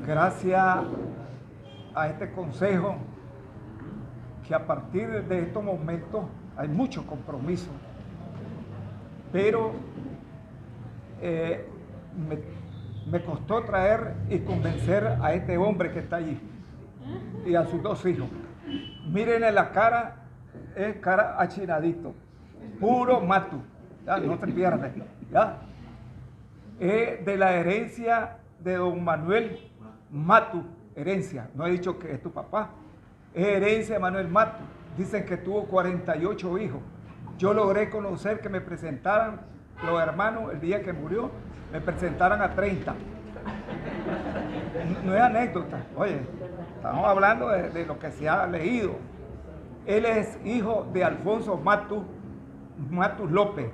gracias a este consejo, que a partir de estos momentos hay mucho compromiso, pero me costó traer y convencer a este hombre que está allí y a sus dos hijos. Mírenle la cara, es cara achinadito, puro matu, ya no te pierdes, ya. Es de la herencia de don Manuel Matu, herencia, no he dicho que es tu papá, es herencia de Manuel Matu. Dicen que tuvo 48 hijos. Yo logré conocer que me presentaran los hermanos el día que murió, me presentaran a 30. No es anécdota, oye, estamos hablando de lo que se ha leído. Él es hijo de Alfonso Matus López,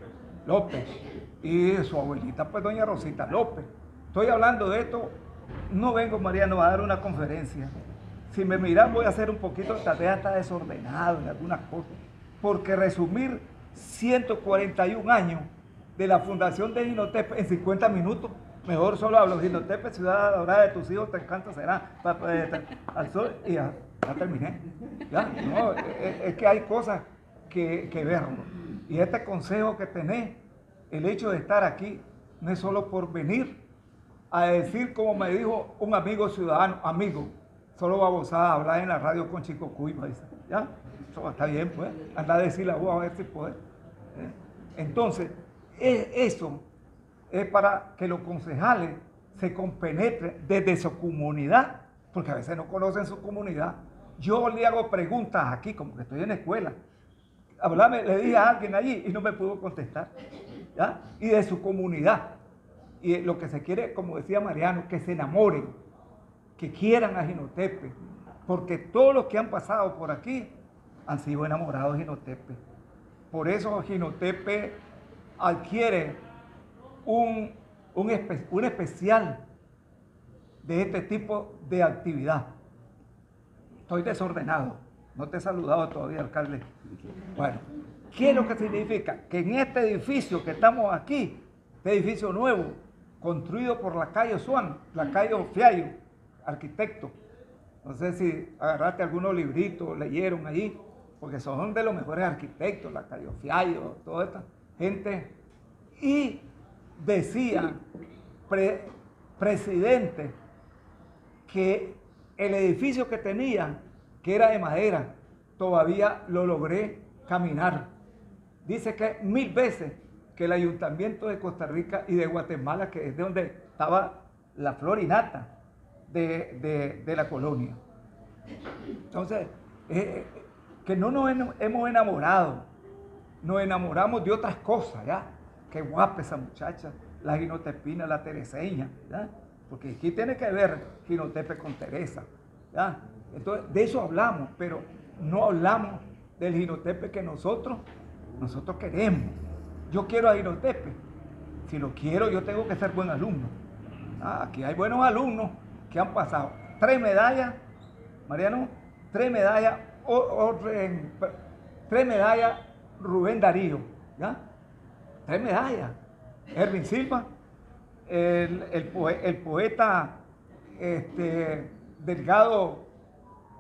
y su abuelita, pues doña Rosita López. Estoy hablando de esto, no vengo, Mariano, a dar una conferencia. Si me miran, voy a hacer un poquito, tal vez hasta desordenado en algunas cosas, porque resumir 141 años de la fundación de Jinotepe en 50 minutos, mejor solo hablo. Jinotepe, ciudad adorada de tus hijos, te encanta será, al sol, y ya terminé. Ya, no, es que hay cosas que ver. Y este consejo que tenés, el hecho de estar aquí, no es solo por venir a decir, como me dijo un amigo ciudadano, amigo, solo babosada hablar en la radio con Chico Cuy, dice, ya, eso está bien, pues, anda a decir la voz a ver si puede. Entonces, eso es para que los concejales se compenetren desde su comunidad, porque a veces no conocen su comunidad. Yo le hago preguntas aquí, como que estoy en la escuela. Hablame, le dije a alguien allí y no me pudo contestar, ¿ya? Y de su comunidad. Y lo que se quiere, como decía Mariano, que se enamoren, que quieran a Jinotepe, porque todos los que han pasado por aquí han sido enamorados de Jinotepe. Por eso Jinotepe adquiere un especial de este tipo de actividad. Estoy desordenado, no te he saludado todavía, alcalde. Bueno, ¿qué es lo que significa? Que en este edificio que estamos aquí, este edificio nuevo, construido por Lacayo Swan, Lacayo Fiallo, arquitecto. No sé si agarraste algunos libritos, leyeron allí, porque son de los mejores arquitectos, Lacayo Fiallo, toda esta gente. Y decía, presidente, que el edificio que tenía, que era de madera, todavía lo logré caminar. Dice que 1000 veces que el ayuntamiento de Costa Rica y de Guatemala, que es de donde estaba la flor y nata de la colonia. Entonces, que no nos hemos enamorado, nos enamoramos de otras cosas, ¿ya? Qué guapa esa muchacha, la jinotepina, la tereseña, ¿ya? Porque aquí tiene que ver Jinotepe con Teresa, ¿ya? Entonces, de eso hablamos, pero no hablamos del Jinotepe que nosotros queremos. Yo quiero a Jinotepe. Si lo quiero, yo tengo que ser buen alumno. Aquí hay buenos alumnos que han pasado 3 medallas, Mariano, 3 medallas, 3 medallas Rubén Darío, ¿ya? 3 medallas. Erwin Silva, el poeta Delgado,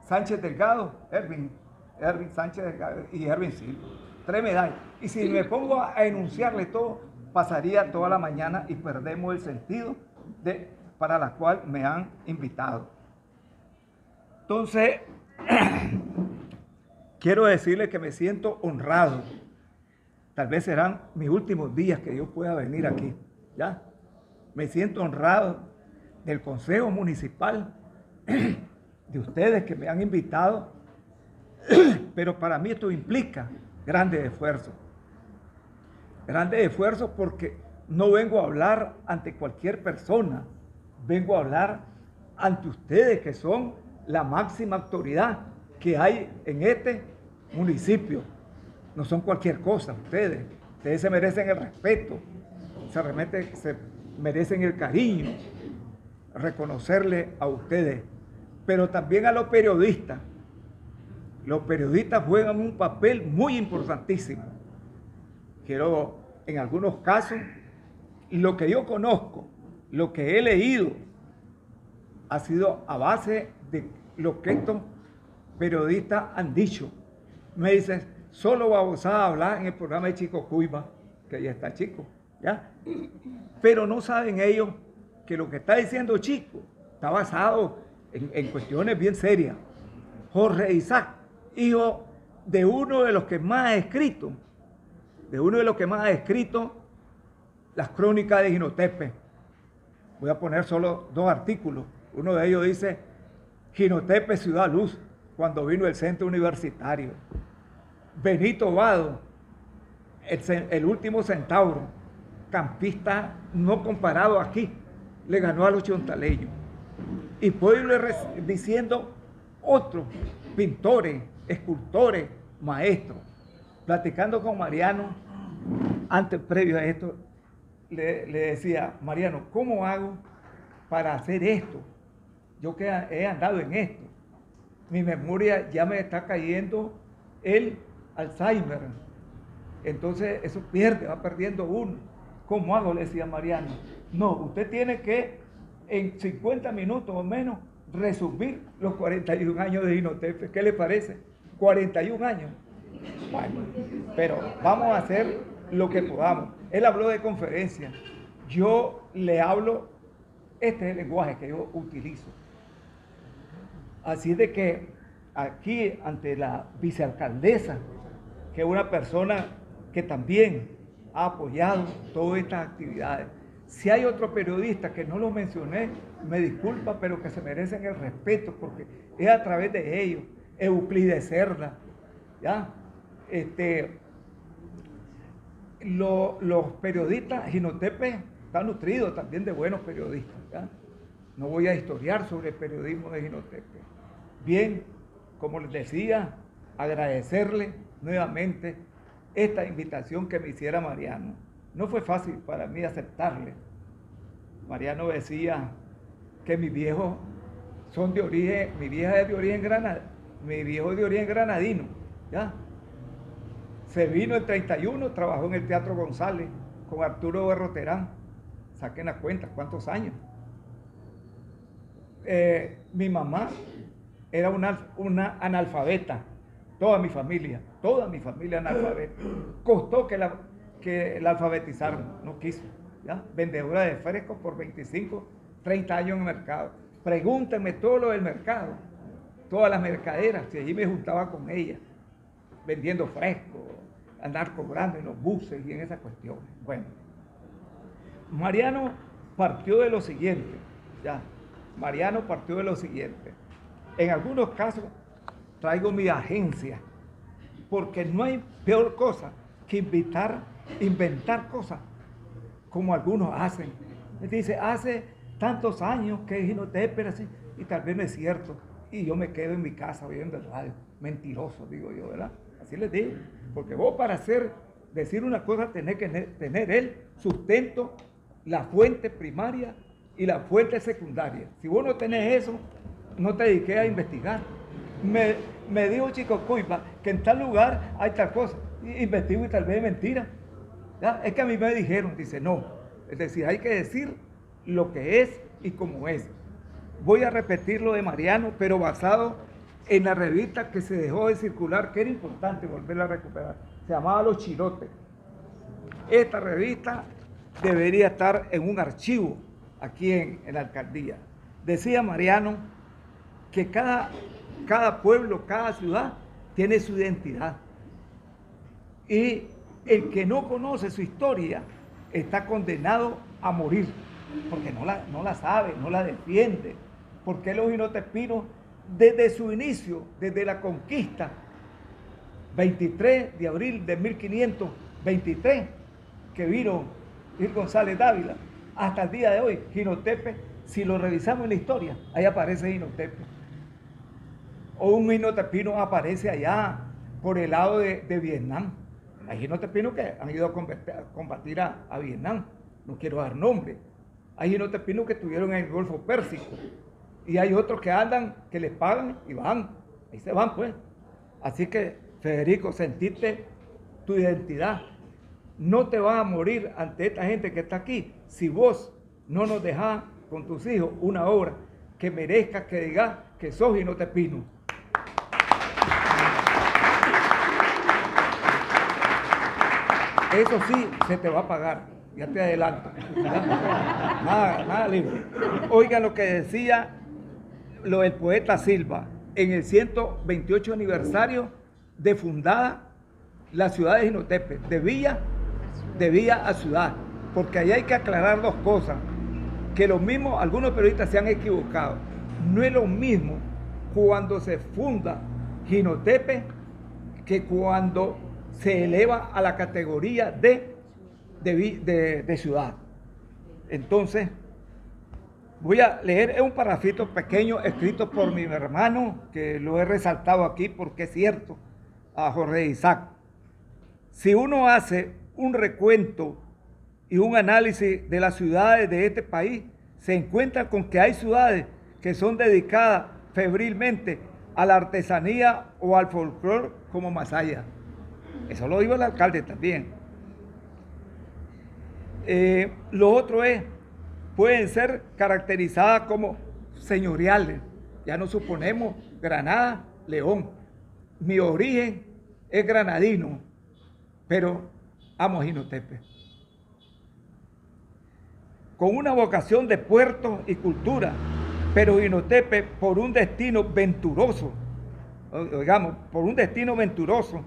Sánchez Delgado, Erwin Sánchez Delgado y Erwin Silva. 3 medallas. Y si me pongo a enunciarle todo, pasaría toda la mañana y perdemos el sentido para la cual me han invitado. Entonces, quiero decirle que me siento honrado. Tal vez serán mis últimos días que yo pueda venir aquí, ¿ya? Me siento honrado del Consejo Municipal, de ustedes que me han invitado, pero para mí esto implica grandes esfuerzos. Grandes esfuerzos porque no vengo a hablar ante cualquier persona, vengo a hablar ante ustedes que son la máxima autoridad que hay en este municipio. No son cualquier cosa ustedes se merecen el respeto, se merecen el cariño, reconocerle a ustedes, pero también a los periodistas. Los periodistas juegan un papel muy importantísimo. Quiero, en algunos casos, lo que yo conozco, lo que he leído, ha sido a base de lo que estos periodistas han dicho. Me dicen, solo babosada hablar en el programa de Chico Cuiva, que ya está Chico, ¿ya? Pero no saben ellos que lo que está diciendo Chico está basado en cuestiones bien serias. Jorge Isaac, hijo de uno de los que más ha escrito, las crónicas de Jinotepe. Voy a poner solo 2 artículos. Uno de ellos dice, Jinotepe, ciudad luz, cuando vino el centro universitario. Benito Vado, el último centauro, campista no comparado aquí, le ganó a los chontaleños. Y puedo irle diciendo otros pintores, escultores, maestros. Platicando con Mariano, antes, previo a esto, le decía, Mariano, ¿cómo hago para hacer esto? Yo que he andado en esto. Mi memoria ya me está cayendo el Alzheimer. Entonces eso pierde, va perdiendo uno. ¿Cómo hago? Le decía Mariano. No, usted tiene que en 50 minutos o menos resumir los 41 años de Jinotepe. ¿Qué le parece? 41 años. Bueno, pero vamos a hacer lo que podamos. Él habló de conferencia. Yo le hablo, este es el lenguaje que yo utilizo. Así de que aquí ante la vicealcaldesa, que es una persona que también ha apoyado todas estas actividades. Si hay otro periodista que no lo mencioné, me disculpa, pero que se merecen el respeto, porque es a través de ellos. Euclides Cerda, ¿ya? Los periodistas, Jinotepe está nutrido también de buenos periodistas, ¿ya? No voy a historiar sobre el periodismo de Jinotepe. Bien, como les decía, agradecerle nuevamente esta invitación que me hiciera Mariano. No fue fácil para mí aceptarle. Mariano decía que mis viejos son de origen, mi vieja es de origen granadino, mi viejo es de origen granadino, ¿ya? Se vino el 31, trabajó en el Teatro González con Arturo Berroterán. Saquen la cuenta, ¿cuántos años? Mi mamá era una analfabeta, toda mi familia analfabeta. Costó que la alfabetizaran, no quiso, ¿ya? Vendedora de frescos por 25, 30 años en el mercado. Pregúntenme todo lo del mercado, todas las mercaderas, si allí me juntaba con ella, vendiendo frescos, andar cobrando en los buses y en esas cuestiones. Bueno, Mariano partió de lo siguiente, ya. Mariano partió de lo siguiente. En algunos casos traigo mi agencia, porque no hay peor cosa que inventar cosas como algunos hacen. Dice, hace tantos años que Jinotepe, así, y tal vez no es cierto, y yo me quedo en mi casa oyendo el radio. Mentiroso, digo yo, ¿verdad? Así les digo, porque vos para decir una cosa tenés que tener el sustento, la fuente primaria y la fuente secundaria. Si vos no tenés eso, no te dediqué a investigar. Me dijo Chico Cuiva que en tal lugar hay tal cosa. Investigo y tal vez es mentira. ¿Ya? Es que a mí me dijeron, dice, no. Es decir, hay que decir lo que es y cómo es. Voy a repetir lo de Mariano, pero basado en la revista que se dejó de circular, que era importante volverla a recuperar. Se llamaba Los Chirotes. Esta revista debería estar en un archivo aquí en la alcaldía. Decía Mariano que cada pueblo, cada ciudad tiene su identidad. Y el que no conoce su historia está condenado a morir, porque no la sabe, no la defiende. Porque los jinotepinos, desde su inicio, desde la conquista, 23 de abril de 1523, que vino Gil González Dávila, hasta el día de hoy, Jinotepe, si lo revisamos en la historia, ahí aparece Jinotepe. O un jinotepino aparece allá por el lado de Vietnam. Hay jinotepinos que han ido a combatir a Vietnam, no quiero dar nombre. Hay jinotepinos que estuvieron en el Golfo Pérsico, y hay otros que andan, que les pagan y van, ahí se van pues. Así que, Federico, sentiste tu identidad. No te vas a morir ante esta gente que está aquí si vos no nos dejás con tus hijos una obra que merezca que digas que sos jinotepino. Eso sí, se te va a pagar, ya te adelanto. Nada libre. Oigan lo que decía lo del poeta Silva en el 128 aniversario de fundada la ciudad de Jinotepe, de villa a ciudad, porque ahí hay que aclarar dos cosas, que lo mismo, algunos periodistas se han equivocado. No es lo mismo cuando se funda Jinotepe que cuando se eleva a la categoría de ciudad. Entonces, voy a leer un parrafito pequeño escrito por mi hermano, que lo he resaltado aquí porque es cierto, a Jorge Isaac. Si uno hace un recuento y un análisis de las ciudades de este país, se encuentra con que hay ciudades que son dedicadas febrilmente a la artesanía o al folclore como Masaya. Eso lo dijo el alcalde también. Lo otro es, pueden ser caracterizadas como señoriales. Ya nos suponemos Granada, León. Mi origen es granadino, pero amo Jinotepe. Con una vocación de puerto y cultura, pero Jinotepe por un destino venturoso, digamos, por un destino venturoso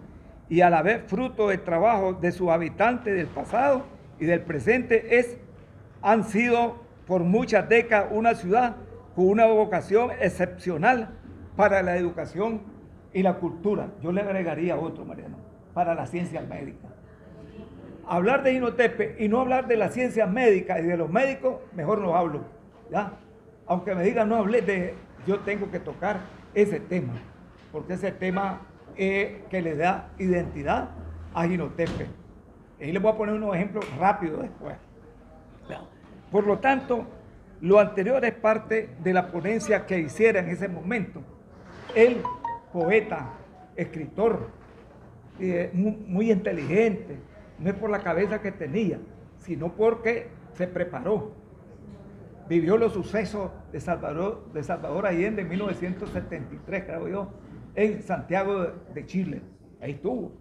y a la vez fruto del trabajo de sus habitantes del pasado y del presente, han sido por muchas décadas una ciudad con una vocación excepcional para la educación y la cultura. Yo le agregaría otro, Mariano, para las ciencias médicas. Hablar de Jinotepe y no hablar de las ciencias médicas y de los médicos, mejor no hablo, ¿ya? Aunque me digan no hablé yo tengo que tocar ese tema, porque ese tema es que le da identidad a Jinotepe. Y les voy a poner unos ejemplos rápidos después. Por lo tanto, lo anterior es parte de la ponencia que hiciera en ese momento el poeta, escritor, muy inteligente. No es por la cabeza que tenía, sino porque se preparó. Vivió los sucesos de Salvador Allende en 1973, creo yo, en Santiago de Chile. Ahí estuvo.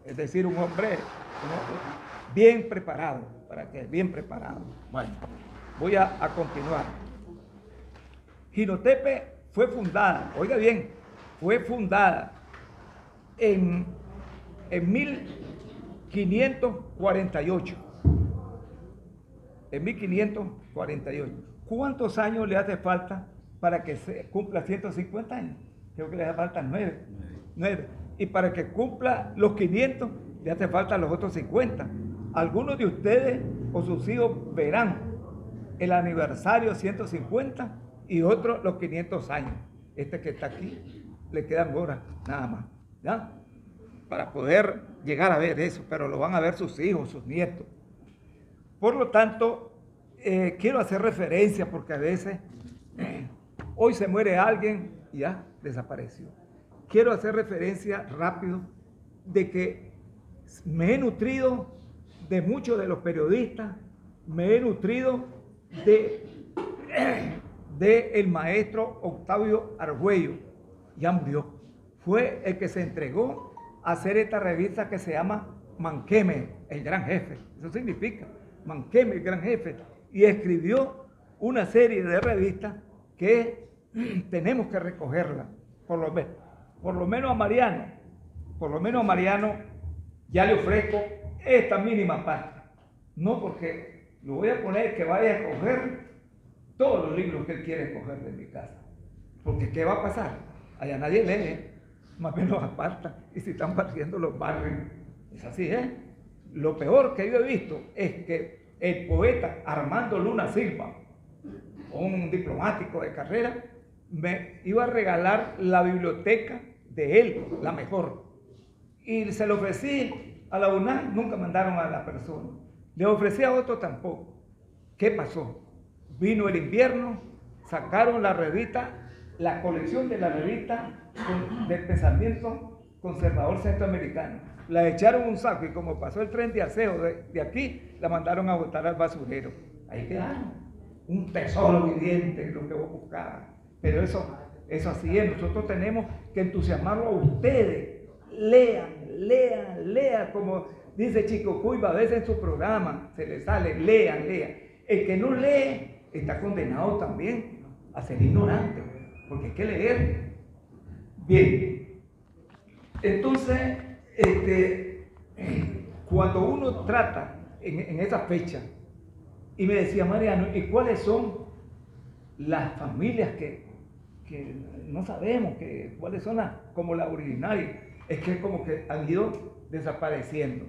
Es decir, un hombre bien preparado. ¿Para qué? Bien preparado. Bueno, voy a continuar. Jinotepe fue fundada, oiga bien, fue fundada en 1548. En 1548. ¿Cuántos años le hace falta para que se cumpla 150 años? Creo que le hace falta 9. Y para que cumpla los 500, le hace falta los otros 50. Algunos de ustedes o sus hijos verán el aniversario 150 y otros los 500 años. Este que está aquí, le quedan horas nada más, ¿ya? Para poder llegar a ver eso, pero lo van a ver sus hijos, sus nietos. Por lo tanto, quiero hacer referencia porque a veces hoy se muere alguien y ya desapareció. Quiero hacer referencia rápido de que me he nutrido de muchos de los periodistas, me he nutrido de el maestro Octavio Argüello, ya murió. Fue el que se entregó a hacer esta revista que se llama Manqueme, el gran jefe. Eso significa Manqueme, el gran jefe. Y escribió una serie de revistas que tenemos que recogerla, por lo menos a Mariano ya le ofrezco esta mínima parte. No porque lo voy a poner que vaya a coger todos los libros que él quiere coger de mi casa. Porque ¿qué va a pasar? Allá nadie lee, más bien los aparta. Y si están partiendo los barrios, es así, ¿eh? Lo peor que yo he visto es que el poeta Armando Luna Silva, un diplomático de carrera, me iba a regalar la biblioteca de él, la mejor. Y se lo ofrecí a la UNAM, nunca mandaron a la persona. Le ofrecí a otro tampoco. ¿Qué pasó? Vino el invierno, sacaron la revista, la colección de la revista del pensamiento conservador centroamericano. La echaron un saco y como pasó el tren de aseo de aquí, la mandaron a botar al basurero. Ahí quedaron. un tesoro viviente, lo que vos buscabas. Pero eso así es. Nosotros tenemos que entusiasmarlo a ustedes. Lean, como dice Chico Cuiva a veces en su programa, se le sale, lean. El que no lee está condenado también a ser ignorante, porque hay que leer. Bien, entonces, cuando uno trata en esa fecha, y me decía Mariano, ¿y cuáles son las familias que no sabemos cuáles son como las originarias? Es que como que han ido desapareciendo.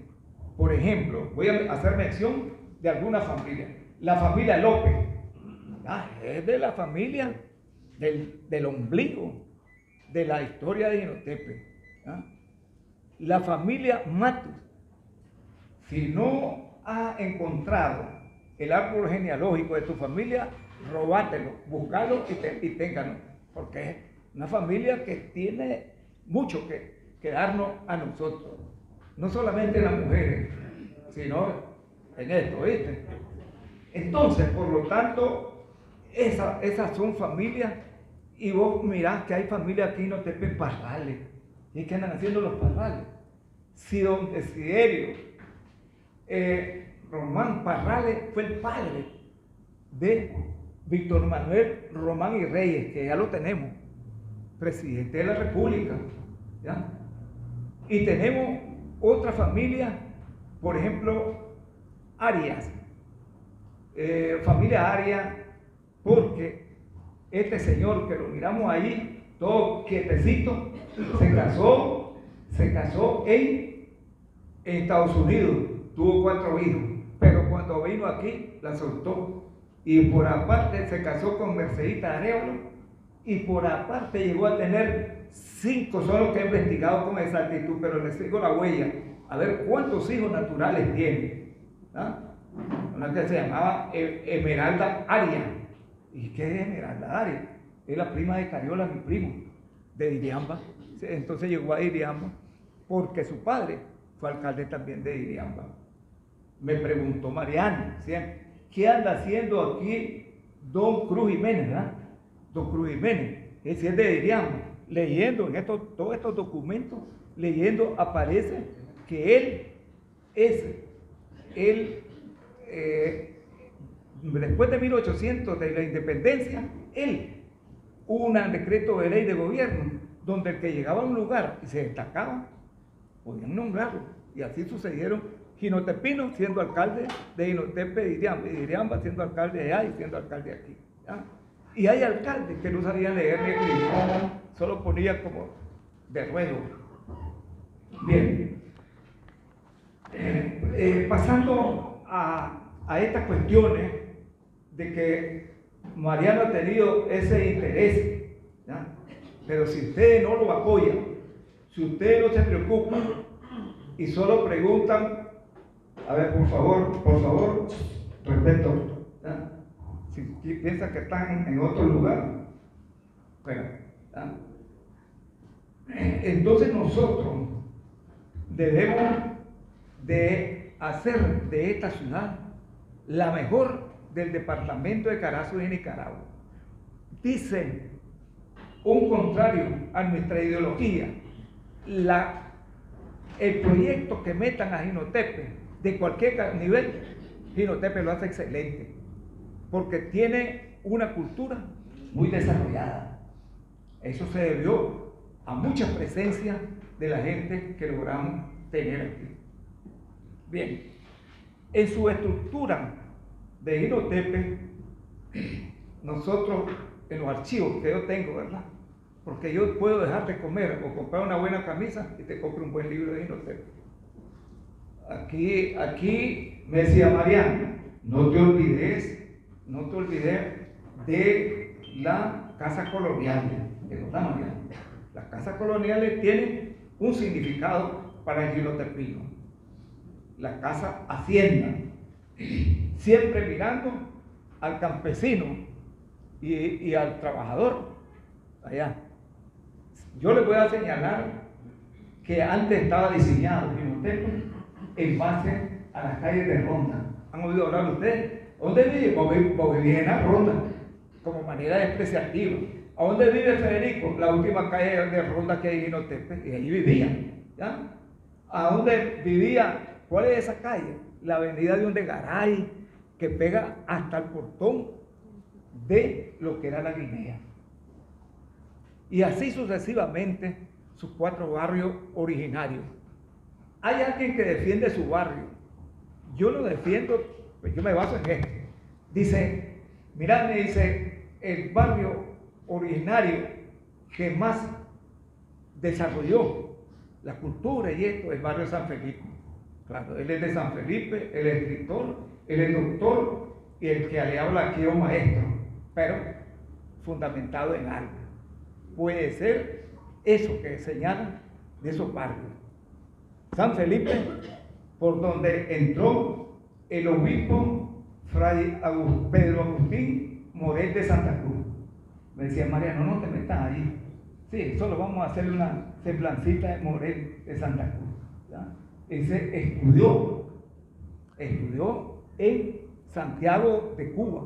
Por ejemplo, voy a hacer mención de alguna familia. La familia López, es de la familia del ombligo de la historia de Jinotepe. La familia Matus, si no has encontrado el árbol genealógico de tu familia, robátelo, búscalo y téngalo, porque es una familia que tiene mucho que darnos a nosotros, no solamente en las mujeres, sino en esto, ¿viste? Entonces, por lo tanto, esas son familias, y vos mirás que hay familias aquí en Jinotepe parrales. ¿Y qué andan haciendo los parrales? Si don Desiderio Román Parrales fue el padre de Víctor Manuel Román y Reyes, que ya lo tenemos, presidente de la República, ¿ya? Y tenemos otra familia, por ejemplo, Arias, familia Arias, porque este señor que lo miramos ahí, todo quietecito, se casó en Estados Unidos, tuvo 4 hijos, pero cuando vino aquí la soltó, y por aparte se casó con Mercedita Arevalo, y por aparte llegó a tener 5, son los que he investigado con exactitud, pero les sigo la huella, a ver cuántos hijos naturales tiene. Una que se llamaba Esmeralda Arias. ¿Y qué es Esmeralda Arias? Es la prima de Cariola, mi primo, de Diriamba. Entonces llegó a Diriamba porque su padre fue alcalde también de Diriamba. Me preguntó Mariano siempre, ¿qué anda haciendo aquí don Cruz Jiménez? Don Cruz Jiménez, es de Diriamba, leyendo en todos estos documentos, leyendo aparece que después de 1800, de la independencia, hubo un decreto de ley de gobierno donde el que llegaba a un lugar y se destacaba, podían nombrarlo, y así sucedieron Jinotepino siendo alcalde de Jinotepe y Diriamba siendo alcalde de allá y siendo alcalde de aquí. ¿Ya? Y hay alcaldes que no sabían leer ni escribir, solo ponían como de ruedo. Bien, pasando a estas cuestiones de que Mariano ha tenido ese interés, ¿ya? Pero si ustedes no lo apoyan, si ustedes no se preocupan y solo preguntan, a ver, por favor, respeto, ¿ya? Si piensan que están en otro lugar, bueno, ¿ya? Entonces nosotros debemos de hacer de esta ciudad la mejor del departamento de Carazo y Nicaragua. Dicen un contrario a nuestra ideología, el proyecto que metan a Jinotepe de cualquier nivel, Jinotepe lo hace excelente, porque tiene una cultura muy desarrollada. Eso se debió a mucha presencia de la gente que logramos tener aquí. Bien, en su estructura de Jinotepe, nosotros en los archivos que yo tengo, ¿verdad? Porque yo puedo dejar de comer o comprar una buena camisa y te compro un buen libro de Jinotepe. Aquí me decía Mariano, no te olvides de la casa colonial, ¿verdad, Mariano? Las casas coloniales tienen un significado para el jinotepino. La casa hacienda, siempre mirando al campesino y al trabajador allá. Yo les voy a señalar que antes estaba diseñado Jinotepe en base a las calles de Ronda. ¿Han oído hablar ustedes ¿Dónde vive? Vos vivís en la Ronda, como manera despreciativa. ¿A dónde vive Federico? La última calle de Ronda que hay en Jinotepe, y ahí vivía. ¿Ya? ¿A dónde vivía? ¿Cuál es esa calle? La avenida de Ondegaray, que pega hasta el portón de lo que era la Guinea. Y así sucesivamente sus 4 barrios originarios. Hay alguien que defiende su barrio. Yo lo defiendo, pues yo me baso en esto. Dice, mirad, me dice, el barrio originario que más desarrolló la cultura y esto es el barrio San Felipe. Claro, él es de San Felipe, él es escritor, él es doctor y el que le habla aquí es un maestro, pero fundamentado en algo. Puede ser eso que señalan de esos barrios. San Felipe, por donde entró el obispo Fray Pedro Agustín Morel de Santa Cruz. Me decía María, no te metas ahí. Sí, solo vamos a hacer una sembrancita de Morel de Santa Cruz. ¿Ya? Ese estudió en Santiago de Cuba.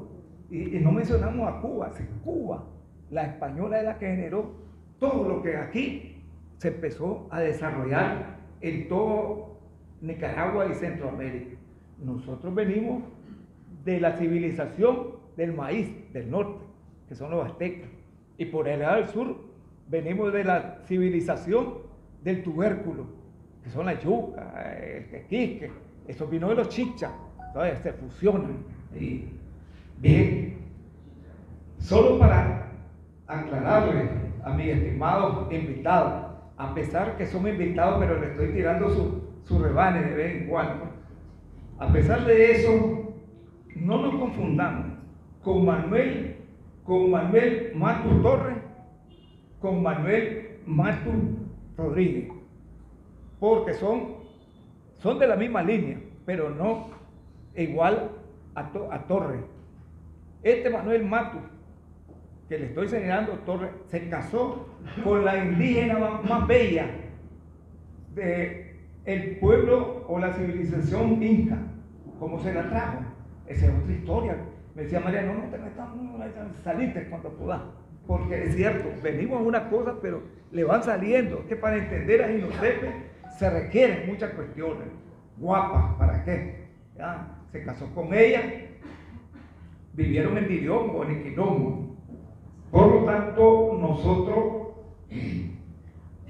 Y no mencionamos a Cuba, Cuba, la española es la que generó todo lo que aquí se empezó a desarrollar en todo Nicaragua y Centroamérica. Nosotros venimos de la civilización del maíz del norte, que son los aztecas, y por el lado del sur venimos de la civilización del tubérculo, que son la yuca, el tequisque, eso vino de los chichas, ¿sabes? Se fusionan. Y bien, solo para aclararle a mis estimados invitados, a pesar que son invitados, pero le estoy tirando su rebane de vez en cuando. A pesar de eso, no nos confundamos con Manuel Matus Torres, con Manuel Matus Rodríguez, porque son de la misma línea, pero no igual a Torres. Este Manuel Matus, que le estoy señalando, Torres, se casó con la indígena más bella del pueblo o la civilización inca. ¿Cómo se la trajo? Esa es otra historia. Me decía María, no te metas, salite cuando puedas. Porque es cierto, venimos a una cosa, pero le van saliendo. Es que para entender a Jinotepe se requieren muchas cuestiones. Guapa, ¿para qué? ¿Ya? Se casó con ella, vivieron en Diriombo, en Iquilombo. Por lo tanto, nosotros,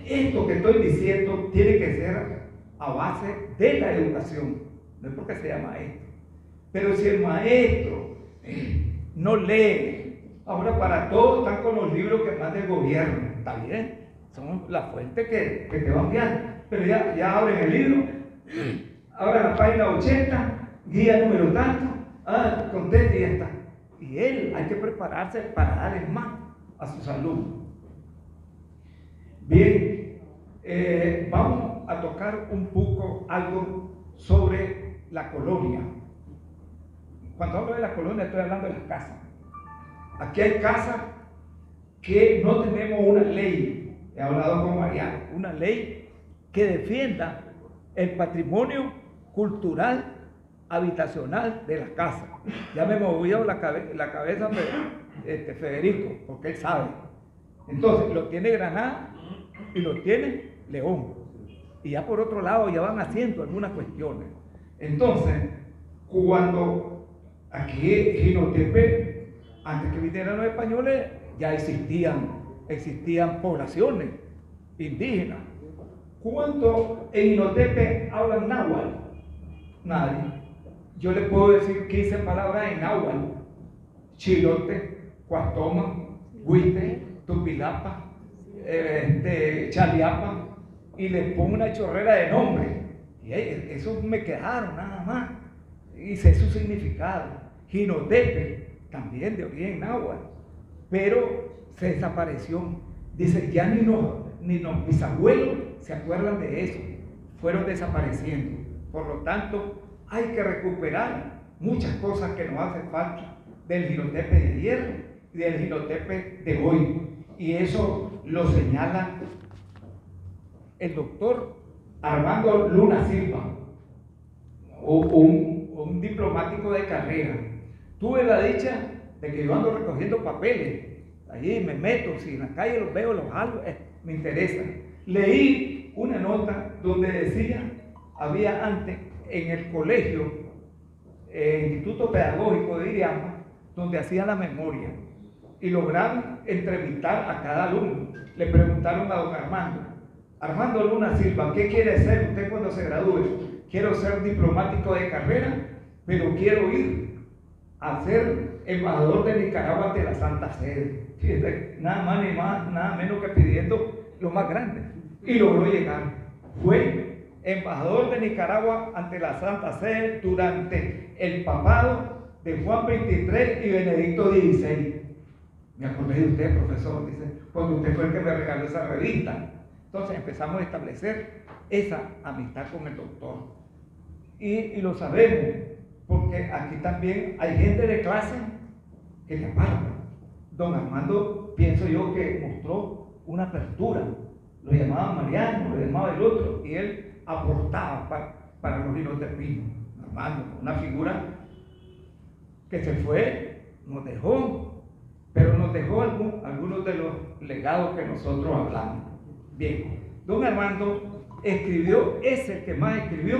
esto que estoy diciendo tiene que ser a base de la educación, no es porque sea maestro. Pero si el maestro no lee, ahora para todos están con los libros que mandan del gobierno, está bien, son la fuente que te van guiando, pero ya abren el libro, abren la página 80, guía número tanto, conteste y ya está. Y él hay que prepararse para darle más a sus alumnos. Bien, vamos a tocar un poco algo sobre la colonia. Cuando hablo de la colonia estoy hablando de las casas. Aquí hay casas que no tenemos una ley, he hablado con Mariano, una ley que defienda el patrimonio cultural habitacional de las casas. Ya me movió la cabeza Federico, porque él sabe. Entonces, lo tiene Granada y lo tiene León. Y ya por otro lado ya van haciendo algunas cuestiones. Entonces, cuando aquí en Jinotepe, antes que vinieran los españoles, ya existían poblaciones indígenas. ¿Cuánto en Jinotepe hablan náhuatl? Nadie. Yo le puedo decir 15 palabras en náhuatl: chilote, cuastoma, huite, tupilapa, chaliapa, y les pongo una chorrera de nombres. Y esos me quedaron nada más. Y sé su significado. Jinotepe, también de origen náhuatl, pero se desapareció. Dice, ya ni los bisabuelos se acuerdan de eso. Fueron desapareciendo. Por lo tanto, hay que recuperar muchas cosas que nos hacen falta del Jinotepe de ayer y del Jinotepe de hoy. Y eso lo señala el doctor Armando Luna Silva, un diplomático de carrera. tuve la dicha de que yo ando recogiendo papeles. Allí me meto, si en la calle los veo, los jalo, me interesa. Leí una nota donde decía, había antes en el colegio, Instituto Pedagógico de Iriama, donde hacían la memoria y lograron entrevistar a cada alumno. Le preguntaron a don Armando Luna Silva, ¿qué quiere ser usted cuando se gradúe? Quiero ser diplomático de carrera, pero quiero ir a ser embajador de Nicaragua ante la Santa Sede. Fíjate, nada más ni más, nada menos que pidiendo lo más grande. Y logró llegar. Fue embajador de Nicaragua ante la Santa Sede durante el papado de Juan XXIII y Benedicto XVI. Me acordé de usted, profesor, dice, porque usted fue el que me regaló esa revista. Entonces empezamos a establecer esa amistad con el doctor. Y lo sabemos, porque aquí también hay gente de clase que le aparta. Don Armando, pienso yo que mostró una apertura. Lo llamaba Mariano, lo llamaba el otro, y él aportaba para los hilos de Pino. Armando, una figura que se fue, nos dejó, pero nos dejó algunos de los legados que nosotros hablamos. Bien, don Armando escribió, es el que más escribió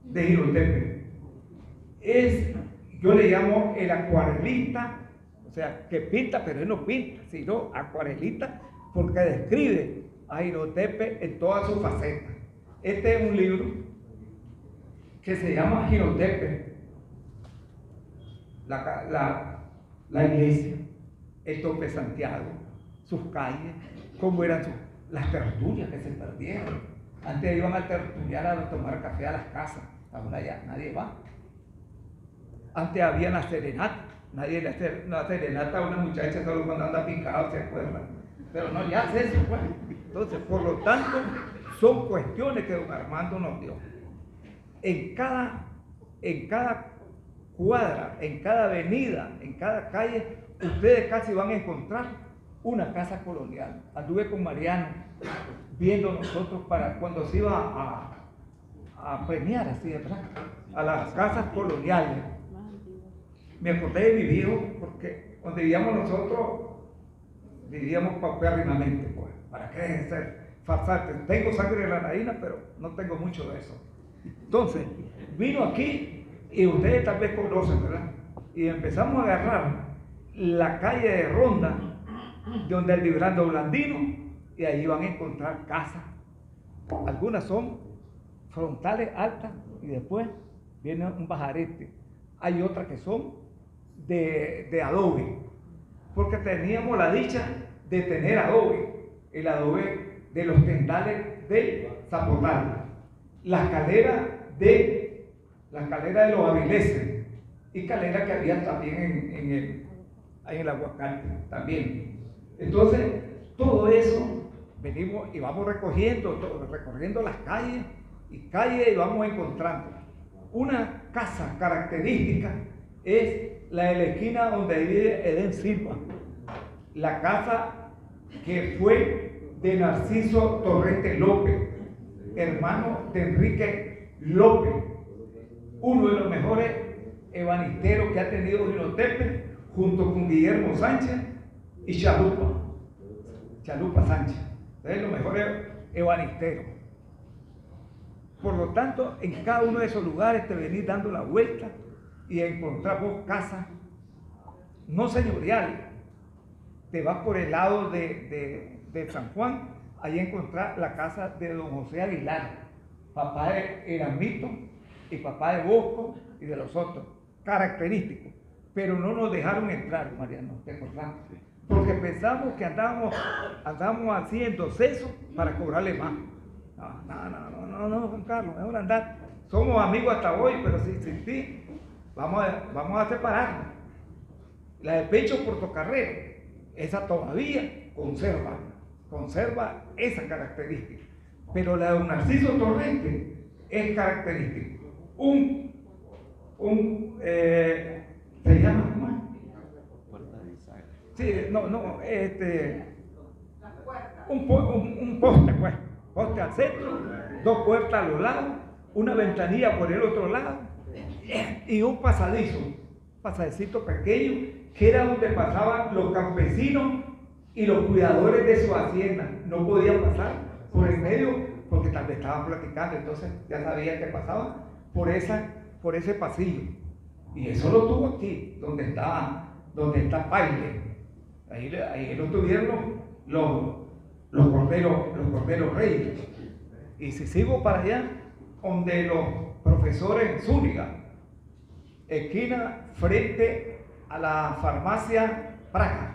de Jirotepe. Yo le llamo el acuarelista, o sea, que pinta, pero él no pinta, sino acuarelista, porque describe a Jirotepe en todas sus facetas. Este es un libro que se llama Jirotepe, la iglesia, el Tope Santiago, sus calles, cómo eran las tertulias que se perdieron. Antes iban a tertuliar a tomar café a las casas, ahora ya nadie va. Antes había la serenata, la serenata a una muchacha solo cuando anda picado, ¿se acuerdan? Pero no, ya hace eso, pues. Entonces, por lo tanto, son cuestiones que don Armando nos dio. En cada cuadra, en cada avenida, en cada calle, ustedes casi van a encontrar una casa colonial. Anduve con Mariano viendo nosotros para cuando se iba a premiar así atrás, a las casas coloniales. Me acordé de mi viejo, porque donde vivíamos nosotros, vivíamos paupérrimamente, pues. ¿Para qué ser farsante? Tengo sangre de la nariz, pero no tengo mucho de eso. Entonces, vino aquí, y ustedes tal vez conocen, ¿verdad? Y empezamos a agarrar la calle de Ronda, donde el Librando Blandino, y ahí van a encontrar casas. Algunas son frontales altas, y después viene un bajarete. Hay otras que son de adobe, porque teníamos la dicha de tener adobe, el adobe de los tendales de Zapotal, la escalera de los avileses, y calera que había también en el aguacate también. Entonces, todo eso venimos y vamos recorriendo las calles y vamos encontrando. Una casa característica es la de la esquina donde vive Edén Silva, la casa que fue de Narciso Torrente López, hermano de Enrique López, uno de los mejores ebanisteros que ha tenido Jirotepe, junto con Guillermo Sánchez y Chalupa Sánchez. Es los mejores ebanisteros. Por lo tanto, en cada uno de esos lugares te venís dando la vuelta y encontramos casas no señoriales. Te vas por el lado de San Juan, ahí encontrás la casa de don José Aguilar, papá de Eramito y papá de Bosco y de los otros, característicos. Pero no nos dejaron entrar, Mariano, ¿te acordás? Porque pensamos que andábamos haciendo seso para cobrarle más. No, Juan Carlos, mejor andar. Somos amigos hasta hoy, pero sin ti, vamos a separarnos. La de Pecho Portocarrero, esa todavía conserva esa característica. Pero la de don Narciso Torrente es característica. ¿Se llama cómo? Sí, un poste, pues. Poste al centro, dos puertas a los lados, una ventanilla por el otro lado y un pasadizo pasadecito pequeño, que era donde pasaban los campesinos y los cuidadores de su hacienda. No podían pasar por el medio porque tal vez estaban platicando, entonces ya sabían que pasaban por ese pasillo. Y eso lo tuvo aquí, donde está Paine. Ahí lo tuvieron los corderos reyes. Y si sigo para allá, donde los profesores Zúñiga, esquina frente a la farmacia Praga,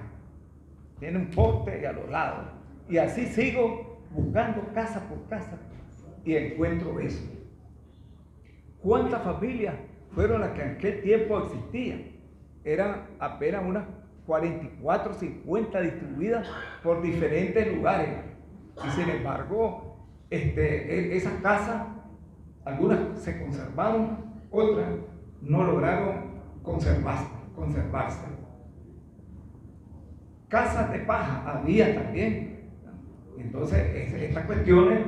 tiene un poste y a los lados. Y así sigo buscando casa por casa y encuentro eso. ¿Cuántas familias fueron las que en aquel tiempo existían? Eran apenas unas 44, 50 distribuidas por diferentes lugares. Y sin embargo, esas casas, algunas se conservaron, otras no lograron conservarse. Casas de paja había también. Entonces, estas cuestiones,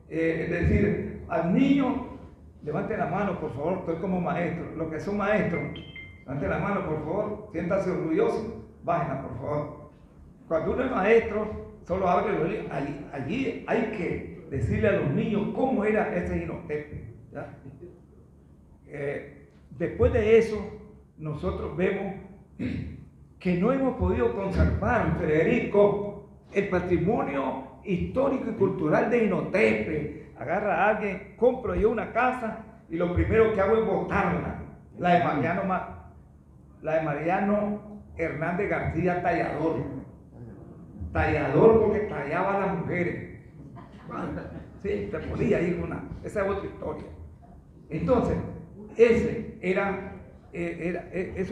es decir, al niño, levante la mano, por favor, estoy como maestro. Los que son maestros, levante la mano, por favor, siéntase orgulloso, bájenla, por favor. Cuando uno es maestro, solo abre los libros. Allí hay que decirle a los niños cómo era ese Jinotepe. Después de eso, nosotros vemos que no hemos podido conservar, Federico, el patrimonio histórico y cultural de Jinotepe. Agarra a alguien, compro yo una casa y lo primero que hago es botarla. La de Mariano Hernández García, tallador porque tallaba a las mujeres. Sí, te podía ir esa es otra historia. Entonces, eso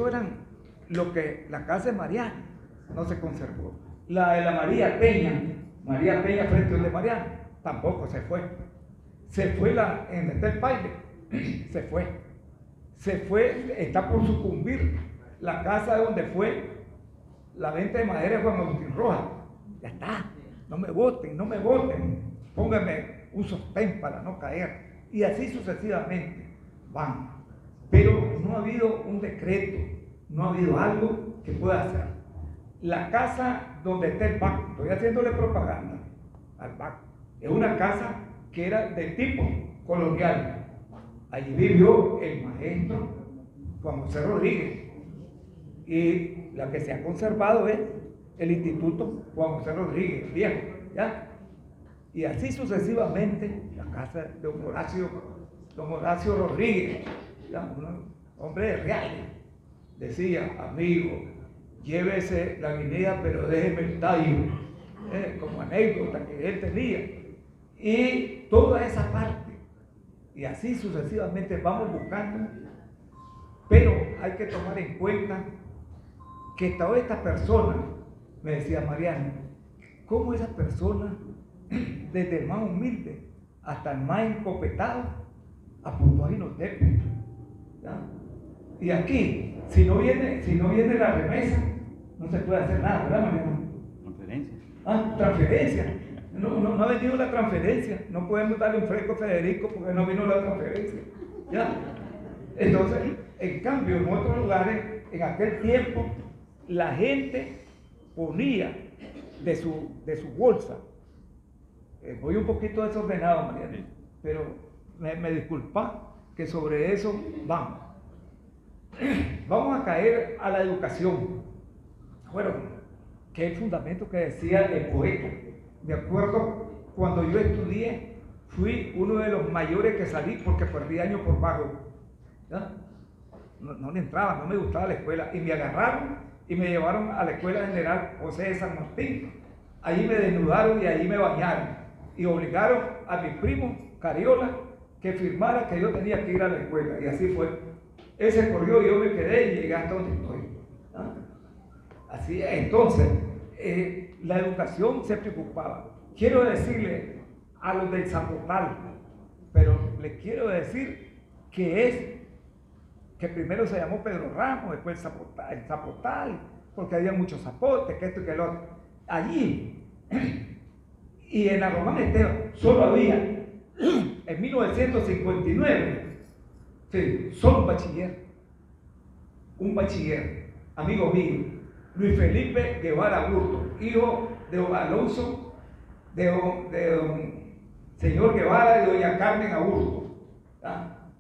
eran lo que la casa de Mariano no se conservó. La de la María Peña frente al de Mariano, tampoco se fue. Se fue en el Paine, se fue, está por sucumbir la casa donde fue la venta de madera de Juan Agustín Rojas. Ya está, no me voten, pónganme un sostén para no caer. Y así sucesivamente van. Pero no ha habido un decreto, no ha habido algo que pueda hacer. La casa donde está el banco, estoy haciéndole propaganda al banco, es una casa que era de tipo colonial. Allí vivió el maestro Juan José Rodríguez. Y la que se ha conservado es el Instituto Juan José Rodríguez, viejo, ¿ya? Y así sucesivamente, la casa de don Horacio Rodríguez, ¿ya? Un hombre de reales, decía, amigo, llévese la guinea, pero déjeme el tallo, como anécdota que él tenía. Y toda esa parte, y así sucesivamente vamos buscando, pero hay que tomar en cuenta que todas estas personas, me decía Mariano, cómo esas personas, desde el más humilde hasta el más encopetado, apuntó a Jinotepe. Y aquí, si no viene la remesa, no se puede hacer nada, ¿verdad, Mariano? Transferencia. No ha venido la transferencia. No podemos darle un fresco a Federico porque no vino la transferencia. ¿Ya? Entonces, en cambio, en otros lugares, en aquel tiempo, la gente ponía de su bolsa. Voy un poquito desordenado, Mariano, pero me disculpa que sobre eso vamos. Vamos a caer a la educación. Bueno, que es el fundamento que decía el poeta. Me acuerdo cuando yo estudié, fui uno de los mayores que salí porque perdí años por vago. ¿Ya? No le entraba, no me gustaba la escuela. Y me agarraron y me llevaron a la Escuela General José de San Martín. Allí me desnudaron y allí me bañaron. Y obligaron a mi primo Cariola que firmara que yo tenía que ir a la escuela. Y así fue. Él se corrió y yo me quedé y llegué hasta donde estoy. ¿Ah? Así es. Entonces, la educación se preocupaba. Quiero decirle a los del Zapotal, pero les quiero decir que primero se llamó Pedro Ramos, después el Zapotal, porque había muchos zapotes, que esto y que el otro. Allí, y en la Román Esteban, solo había, en 1959, sí, solo un bachiller. un bachiller, amigo mío, Luis Felipe Guevara Burto, hijo de don Alonso, de don señor Guevara y doña Carmen Aburto,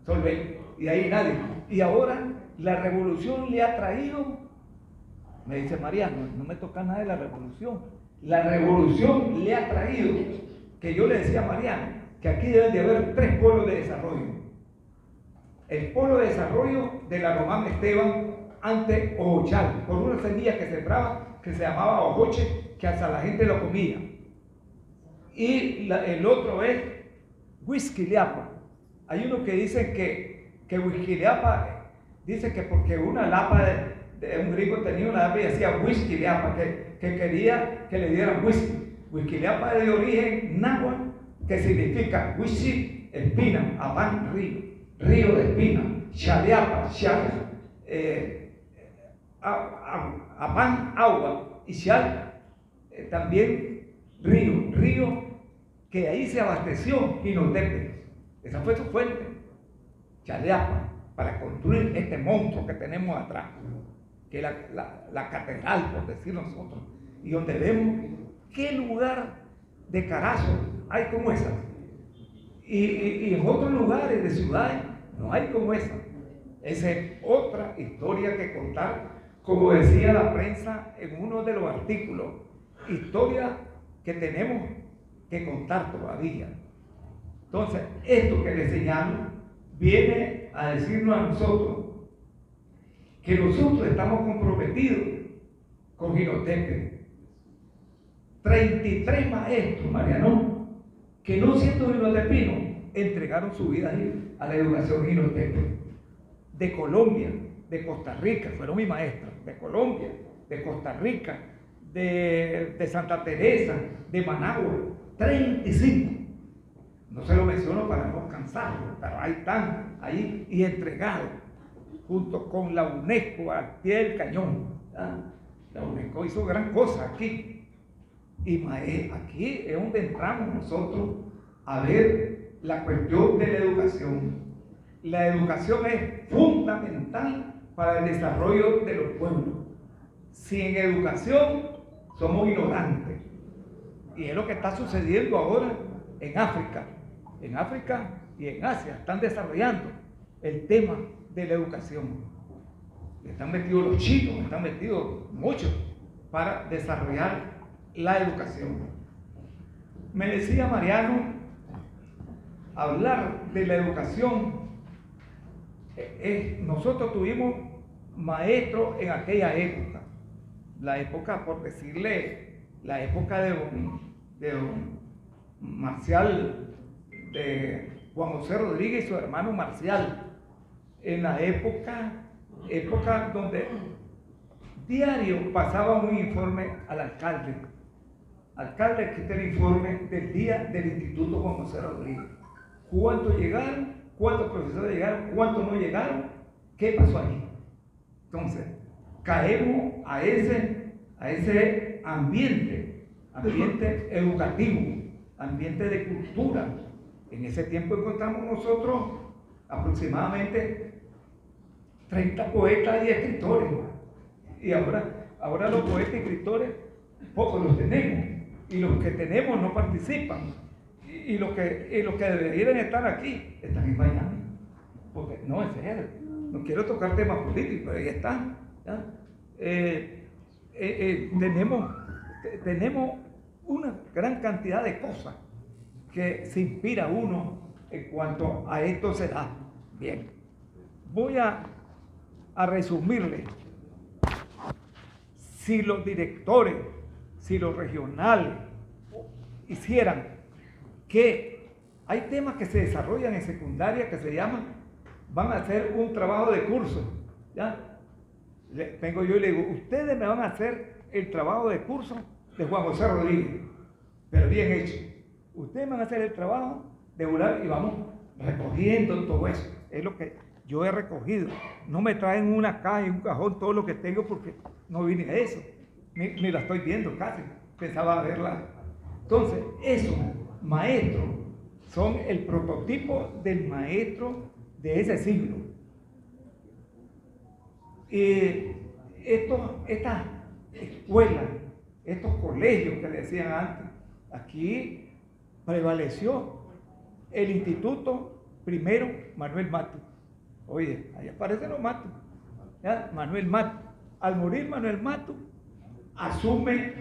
Solvay, y ahí nadie. Y ahora la revolución le ha traído, me dice Mariano, no me toca nada de la revolución. La revolución le ha traído, que yo le decía a Mariano, que aquí deben de haber 3 polos de desarrollo. El polo de desarrollo de la Román Esteban ante Ojochal, por una semilla que sembraba, que se llamaba ojoche, que hasta la gente lo comía. Y el otro es Huizquiliapa. Hay uno que dice que Huizquiliapa, dice que porque una lapa de un gringo tenía una lapa y decía Huizquiliapa, que quería que le dieran whisky. Huizquiliapa es de origen náhuatl, que significa huishi, espina, apán, río, río de espina, Xaleapa, apán, agua, y Xal, también río, que ahí se abasteció Jinotepe. Esa fue su fuente, Xaleapa, para construir este monstruo que tenemos atrás, que es la catedral, por decir nosotros, y donde vemos qué lugar de carazo hay como esa. Y en otros lugares de ciudades no hay como esa. Esa es otra historia que contar, como decía la prensa en uno de los artículos, historia que tenemos que contar todavía. Entonces, esto que le señalo viene a decirnos a nosotros que nosotros estamos comprometidos con Jinotepe. 33 maestros, Mariano, que no siendo jinotepinos, entregaron su vida a la educación Jinotepe. De Colombia, de Costa Rica, fueron mis maestros, de Colombia, de Costa Rica, de Santa Teresa, de Managua, 35. No se lo menciono para no cansarlo, pero ahí están, ahí y entregados, junto con la UNESCO al pie del cañón. La UNESCO hizo gran cosa aquí. Y aquí es donde entramos nosotros a ver la cuestión de la educación. La educación es fundamental para el desarrollo de los pueblos. Sin educación somos ignorantes. Y es lo que está sucediendo ahora en África. En África y en Asia están desarrollando el tema de la educación. Están metidos los chinos, están metidos muchos para desarrollar la educación. Me decía Mariano, hablar de la educación, nosotros tuvimos maestros en aquella época, la época, por decirle, la época de don Marcial, de Juan José Rodríguez y su hermano Marcial, en la época donde diario pasaba un informe al alcalde, aquí está el informe del día del Instituto Juan José Rodríguez. ¿Cuántos llegaron? ¿Cuántos profesores llegaron? ¿Cuántos no llegaron? ¿Qué pasó ahí? Entonces, caemos a ese ambiente educativo, ambiente de cultura. En ese tiempo encontramos nosotros aproximadamente 30 poetas y escritores. Y ahora los poetas y escritores, pocos los tenemos. Y los que tenemos no participan. Y los que deberían estar aquí están en Miami. Porque no, en serio, no quiero tocar temas políticos, pero ahí están. Tenemos una gran cantidad de cosas que se inspira uno en cuanto a esto se da. Bien, voy a resumirle. Si los directores, si los regionales hicieran que hay temas que se desarrollan en secundaria que se llaman, van a hacer un trabajo de curso, ¿ya? Vengo yo y le digo, ustedes me van a hacer el trabajo de curso de Juan José Rodríguez, pero bien hecho. Ustedes van a hacer el trabajo de volar y vamos recogiendo todo eso. Es lo que yo he recogido. No me traen una caja y un cajón todo lo que tengo porque no vine a eso. Ni la estoy viendo casi. Pensaba verla. Entonces, esos maestros son el prototipo del maestro de ese siglo. Estas escuelas, estos colegios que le decían antes, aquí prevaleció el Instituto primero Manuel Matus. Oye, ahí aparecen los Matus, ¿ya? Manuel Matus. Al morir Manuel Matus, asume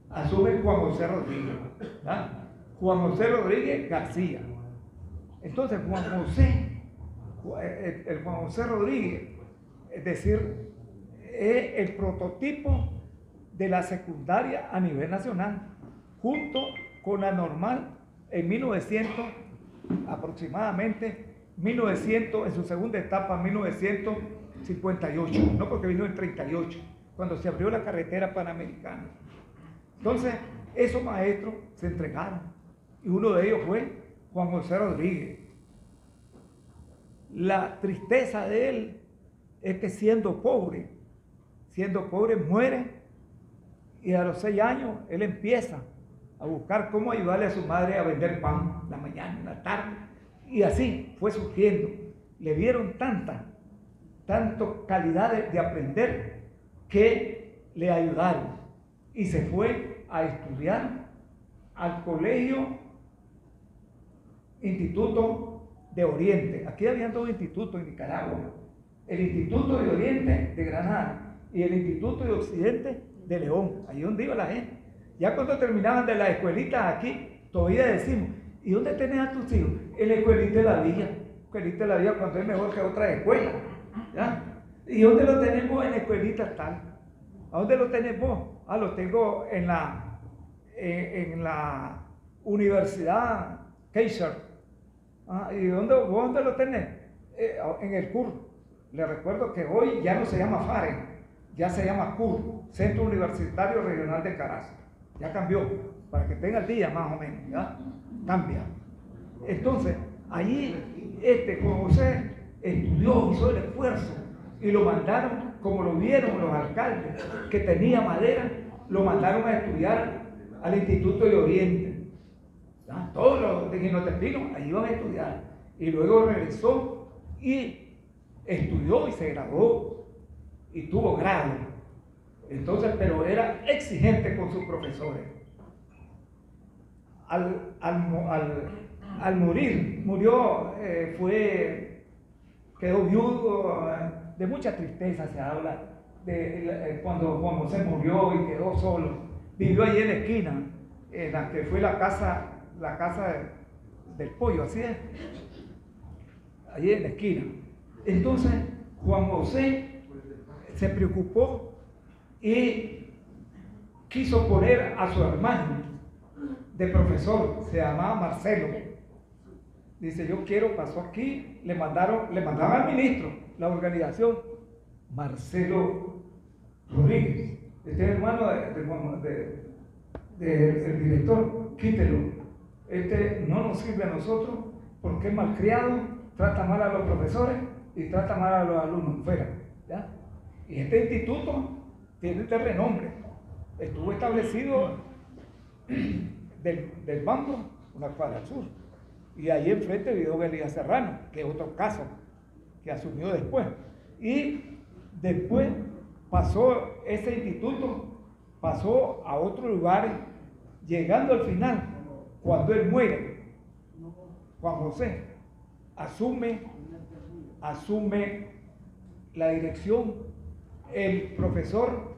Juan José Rodríguez, ¿ya? Juan José Rodríguez García. Entonces el Juan José Rodríguez, es decir, es el prototipo de la secundaria a nivel nacional, junto con la normal en 1900, aproximadamente 1900, en su segunda etapa, 1958, no, porque vino en 38, cuando se abrió la carretera panamericana. Entonces, esos maestros se entregaron, y uno de ellos fue Juan José Rodríguez. La tristeza de él es que siendo pobre muere, y a los 6 años él empieza a buscar cómo ayudarle a su madre a vender pan la mañana, la tarde, y así fue surgiendo. Le vieron tanta calidad de aprender que le ayudaron, y se fue a estudiar al colegio Instituto de Oriente. Aquí habían 2 institutos en Nicaragua: el Instituto de Oriente de Granada y el Instituto de Occidente de León. Ahí donde iba la gente. Ya cuando terminaban de las escuelitas aquí, todavía decimos: ¿y dónde tenés a tus hijos? En la escuelita de la villa. Escuelita de la villa, cuando es mejor que otra escuela, ¿ya? ¿Y dónde lo tenemos? En la escuelita tal. ¿A dónde lo tenés vos? Ah, lo tengo en la Universidad Kaiser. Ah, ¿y vos dónde lo tenés? En el CUR. Le recuerdo que hoy ya no se llama FARE, ya se llama CUR, Centro Universitario Regional de Carazo. Ya cambió, para que tenga el día más o menos, ¿ya? Cambia. Entonces, allí Juan José estudió, hizo el esfuerzo, y lo mandaron, como lo vieron los alcaldes, que tenía madera, lo mandaron a estudiar al Instituto de Oriente. ¿Ya? Todos los de Guinotepinos ahí iban a estudiar, y luego regresó y estudió y se graduó y tuvo grado. Entonces, pero era exigente con sus profesores. Al morir, quedó viudo, de mucha tristeza se habla, cuando Juan José murió y quedó solo. Vivió allí en la esquina, en la que fue la casa del pollo, así es, allí en la esquina. Entonces, Juan José se preocupó y quiso poner a su hermano de profesor, se llamaba Marcelo. Dice: yo quiero, pasó aquí, le mandaban al ministro, la organización, Marcelo Rodríguez, este es hermano del director, quítelo, este no nos sirve a nosotros porque es malcriado, trata mal a los profesores y trata mal a los alumnos, fuera, ¿ya? Y este instituto tiene este renombre, estuvo establecido del Bambo, una cuadra al sur, y ahí enfrente vivió Elías Serrano, que es otro caso que asumió después. Y después pasó ese instituto, pasó a otros lugares, llegando al final, cuando él muere, Juan José asume la dirección el profesor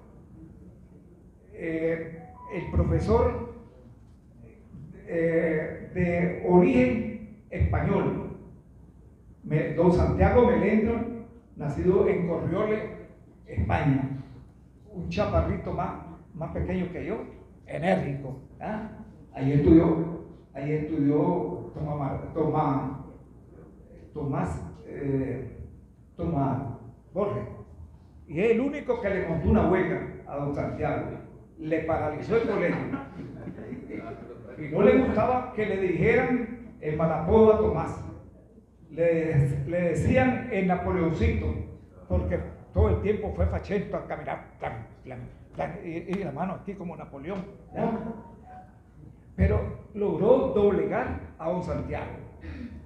de origen español, don Santiago Melendro, nacido en Corrioles, España, un chaparrito más pequeño que yo, enérgico, ¿eh? Ahí estudió Tomás Borges, y es el único que le montó una huelga a don Santiago, le paralizó el colegio, y no le gustaba que le dijeran el malapodo a Tomás, le decían el Napoleoncito, porque todo el tiempo fue fachento a caminar, y la mano aquí como Napoleón, ¿ya? Pero logró doblegar a don Santiago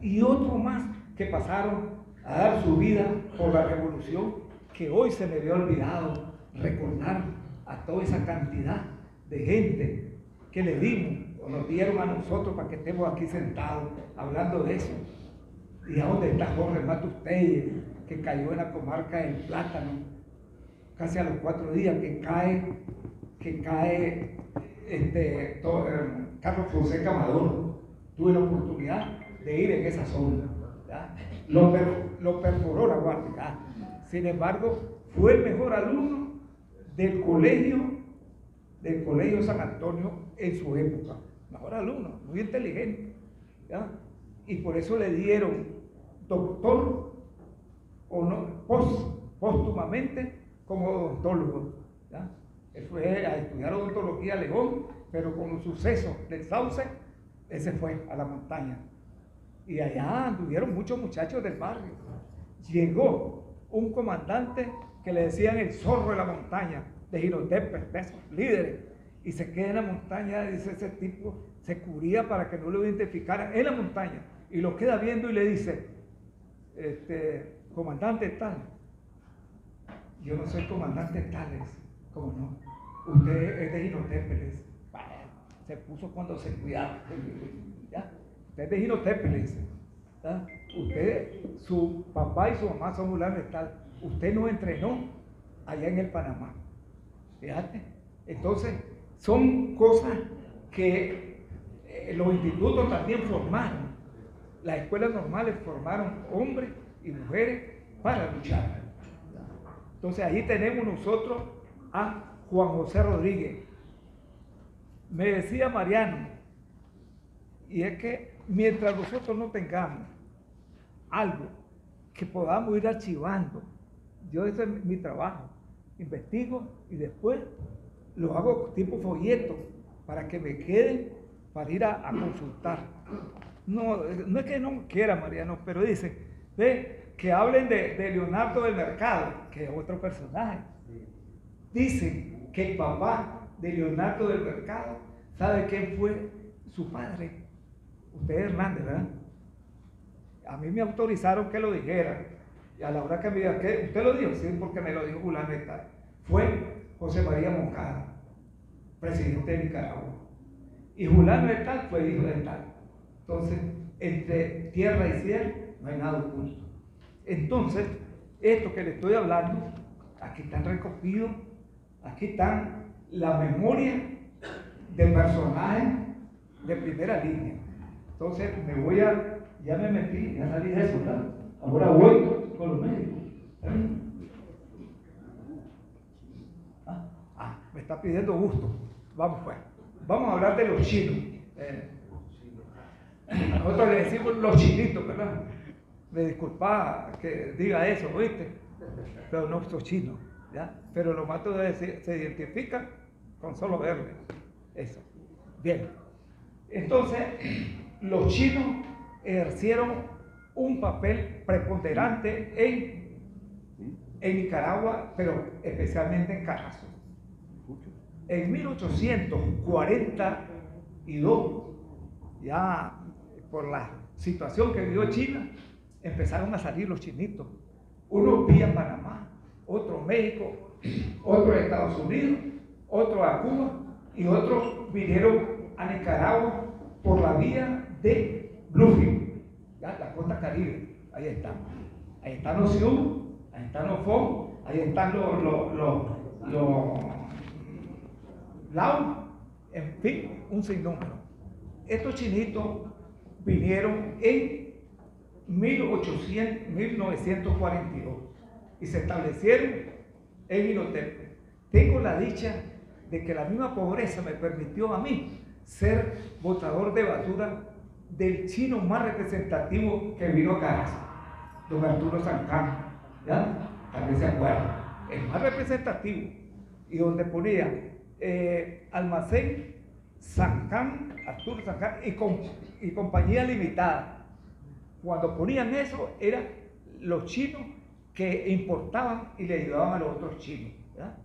y otros más que pasaron a dar su vida por la revolución que hoy se me había olvidado recordar a toda esa cantidad de gente que le dimos o nos dieron a nosotros para que estemos aquí sentados hablando de eso. Y a dónde está Jorge Matustelle, que cayó en la comarca del Plátano, casi a los 4 días, que cae Carlos Fonseca Maduro. Tuve la oportunidad de ir en esa zona. Lo perforó la guardia. Sin embargo, fue el mejor alumno del colegio San Antonio en su época. Mejor alumno, muy inteligente. ¿Ya? Y por eso le dieron doctor póstumamente como odontólogo. ¿Ya? Él fue a estudiar odontología a León, pero con los sucesos del Sauce, él se fue a la montaña. Y allá anduvieron muchos muchachos del barrio. Llegó un comandante que le decían el zorro de la montaña, de Jirotepe, de esos líderes, y se queda en la montaña. Dice, ese tipo se cubría para que no lo identificaran en la montaña, y lo queda viendo y le dice, comandante tal, yo no soy comandante tales, ¿cómo no? Usted es de Jirotepe, le dice. Se puso cuando se cuidaba, ¿ya? Usted es de Jirotepe, le dice. ¿Ya? Usted, su papá y su mamá son mulares tal. Usted no entrenó allá en el Panamá. Fíjate. Entonces, son cosas que los institutos también formaron. Las escuelas normales formaron hombres y mujeres para luchar. Entonces, ahí tenemos nosotros a Juan José Rodríguez. Me decía Mariano, y es que mientras nosotros no tengamos algo que podamos ir archivando, yo ese es mi trabajo, investigo y después lo hago tipo folleto para que me queden para ir a consultar. No es que no quiera, Mariano, pero dice, ve, que hablen de Leonardo del Mercado, que es otro personaje. Dicen que el papá de Leonardo del Mercado, ¿sabe quién fue su padre? Usted es Hernández, ¿verdad? A mí me autorizaron que lo dijera. Y a la hora que me diga, ¿qué? ¿Usted lo dijo? Sí, porque me lo dijo Julano Metal. Fue José María Moncada, presidente de Nicaragua. Y Julano Metal fue hijo de tal. Entonces, entre tierra y cielo no hay nada oculto. Entonces, esto que le estoy hablando, aquí están recogidos, aquí están la memoria de personajes de primera línea. Entonces ya me metí, ya salí de eso, ¿verdad? Ahora voy con los médicos. Me está pidiendo gusto. Vamos pues. Vamos a hablar de los chinos. Nosotros le decimos los chinitos, ¿verdad? Me disculpa que diga eso, ¿viste? Pero no son chinos, ¿ya? Pero los matos se identifican con solo verlo. Eso. Bien. Entonces, los chinos ejercieron un papel preponderante en Nicaragua, pero especialmente en Carazo. En 1842, ya por la situación que vivió China, empezaron a salir los chinitos. Uno vía Panamá, otro México, otro Estados Unidos, otro a Cuba y otros vinieron a Nicaragua por la vía de Bluefield, ¿ya? La costa caribe. Ahí están. Ahí están los Sioux, ahí están los Fon, ahí están los Lao, en fin, un sinnúmero. Estos chinitos vinieron en 1942 y se establecieron en Jirotepe. Tengo la dicha de que la misma pobreza me permitió a mí ser botador de basura del chino más representativo que vino a Carazo, don Arturo Sancán, ¿ya? También se acuerda, el más representativo, y donde ponía almacén Sancán, Arturo Sancán y compañía limitada. Cuando ponían eso, eran los chinos que importaban y le ayudaban a los otros chinos, ¿ya?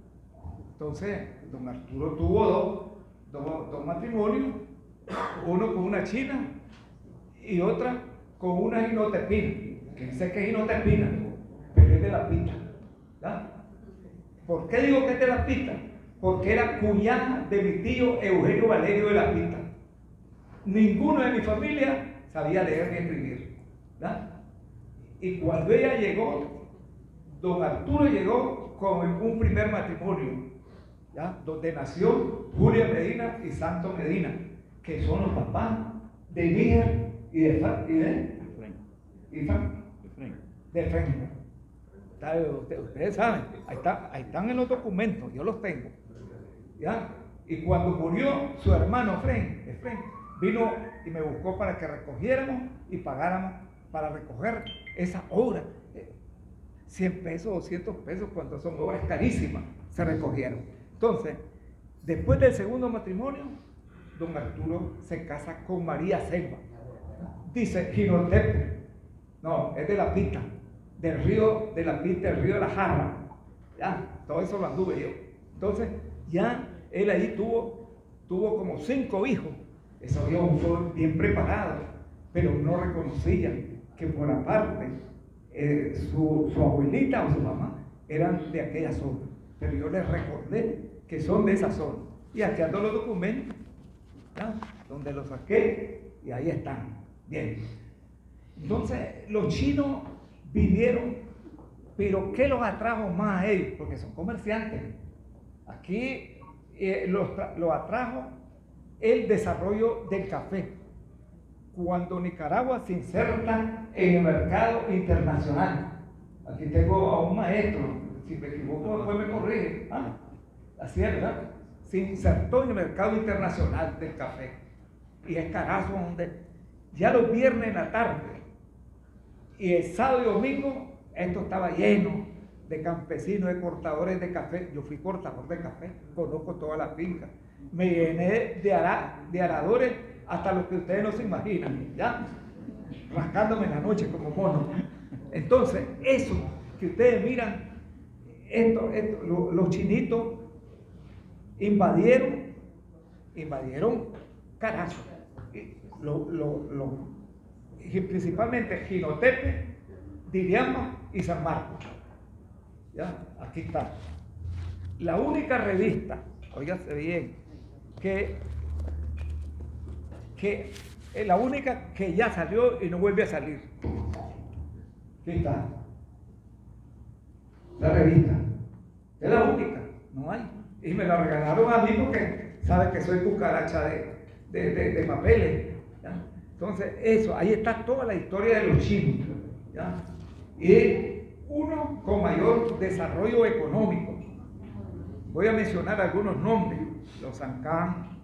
Entonces, don Arturo tuvo dos matrimonios, uno con una china y otra con una jinotepina, que sé que es jinotepina, pero es de la pita. ¿Ya? ¿Por qué digo que es de la Pita? Porque era cuñada de mi tío Eugenio Valerio de la Pita. Ninguno de mi familia sabía leer ni escribir. ¿Ya? Y cuando ella llegó, don Arturo llegó con un primer matrimonio, ¿ya? Donde nació Julia Medina y Santo Medina, que son los papás de Níger y de Efraín. Ustedes saben, ahí están en los documentos, yo los tengo. ¿Ya? Y cuando murió su hermano Efraín, vino y me buscó para que recogiéramos y pagáramos para recoger esa obra. 100 pesos, 200 pesos, cuando son obras carísimas, se recogieron. Entonces, después del segundo matrimonio, don Arturo se casa con María Selva. Dice Ginotepe, no, es de la Pita, del río de la Pita, el río de la Jarra. Ya, todo eso lo anduve yo. Entonces, ya él ahí tuvo como 5 hijos. Esos hijos fueron bien preparados, pero no reconocían que por aparte su abuelita o su mamá eran de aquella zona. Pero yo les recordé que son de esa zona. Y aquí ando los documentos, ¿ya? Donde los saqué y ahí están. Bien. Entonces, los chinos vinieron, pero ¿qué los atrajo más a ellos? Porque son comerciantes. Aquí los atrajo el desarrollo del café. Cuando Nicaragua se inserta en el mercado internacional. Aquí tengo a un maestro, si me equivoco después me corrige. Así es, ¿verdad? Se insertó en el mercado internacional del café. Y es Carazo donde ya los viernes en la tarde y el sábado y domingo esto estaba lleno de campesinos, de cortadores de café. Yo fui cortador de café, conozco toda la finca. Me llené de aradores hasta los que ustedes no se imaginan, ¿ya? Rascándome en la noche como mono. Entonces, eso que ustedes miran, los chinitos invadieron Carazo. Y principalmente Jinotepe, Diriamba y San Marcos. ¿Ya? Aquí está. La única revista, óigase bien, que es la única que ya salió y no vuelve a salir. Aquí está. La revista. Es la única, no hay. Y me la regalaron a mí porque sabe que soy cucaracha de papeles. ¿Ya? Entonces, eso, ahí está toda la historia de los chinos. ¿Ya? Y uno con mayor desarrollo económico. Voy a mencionar algunos nombres: los Zancán,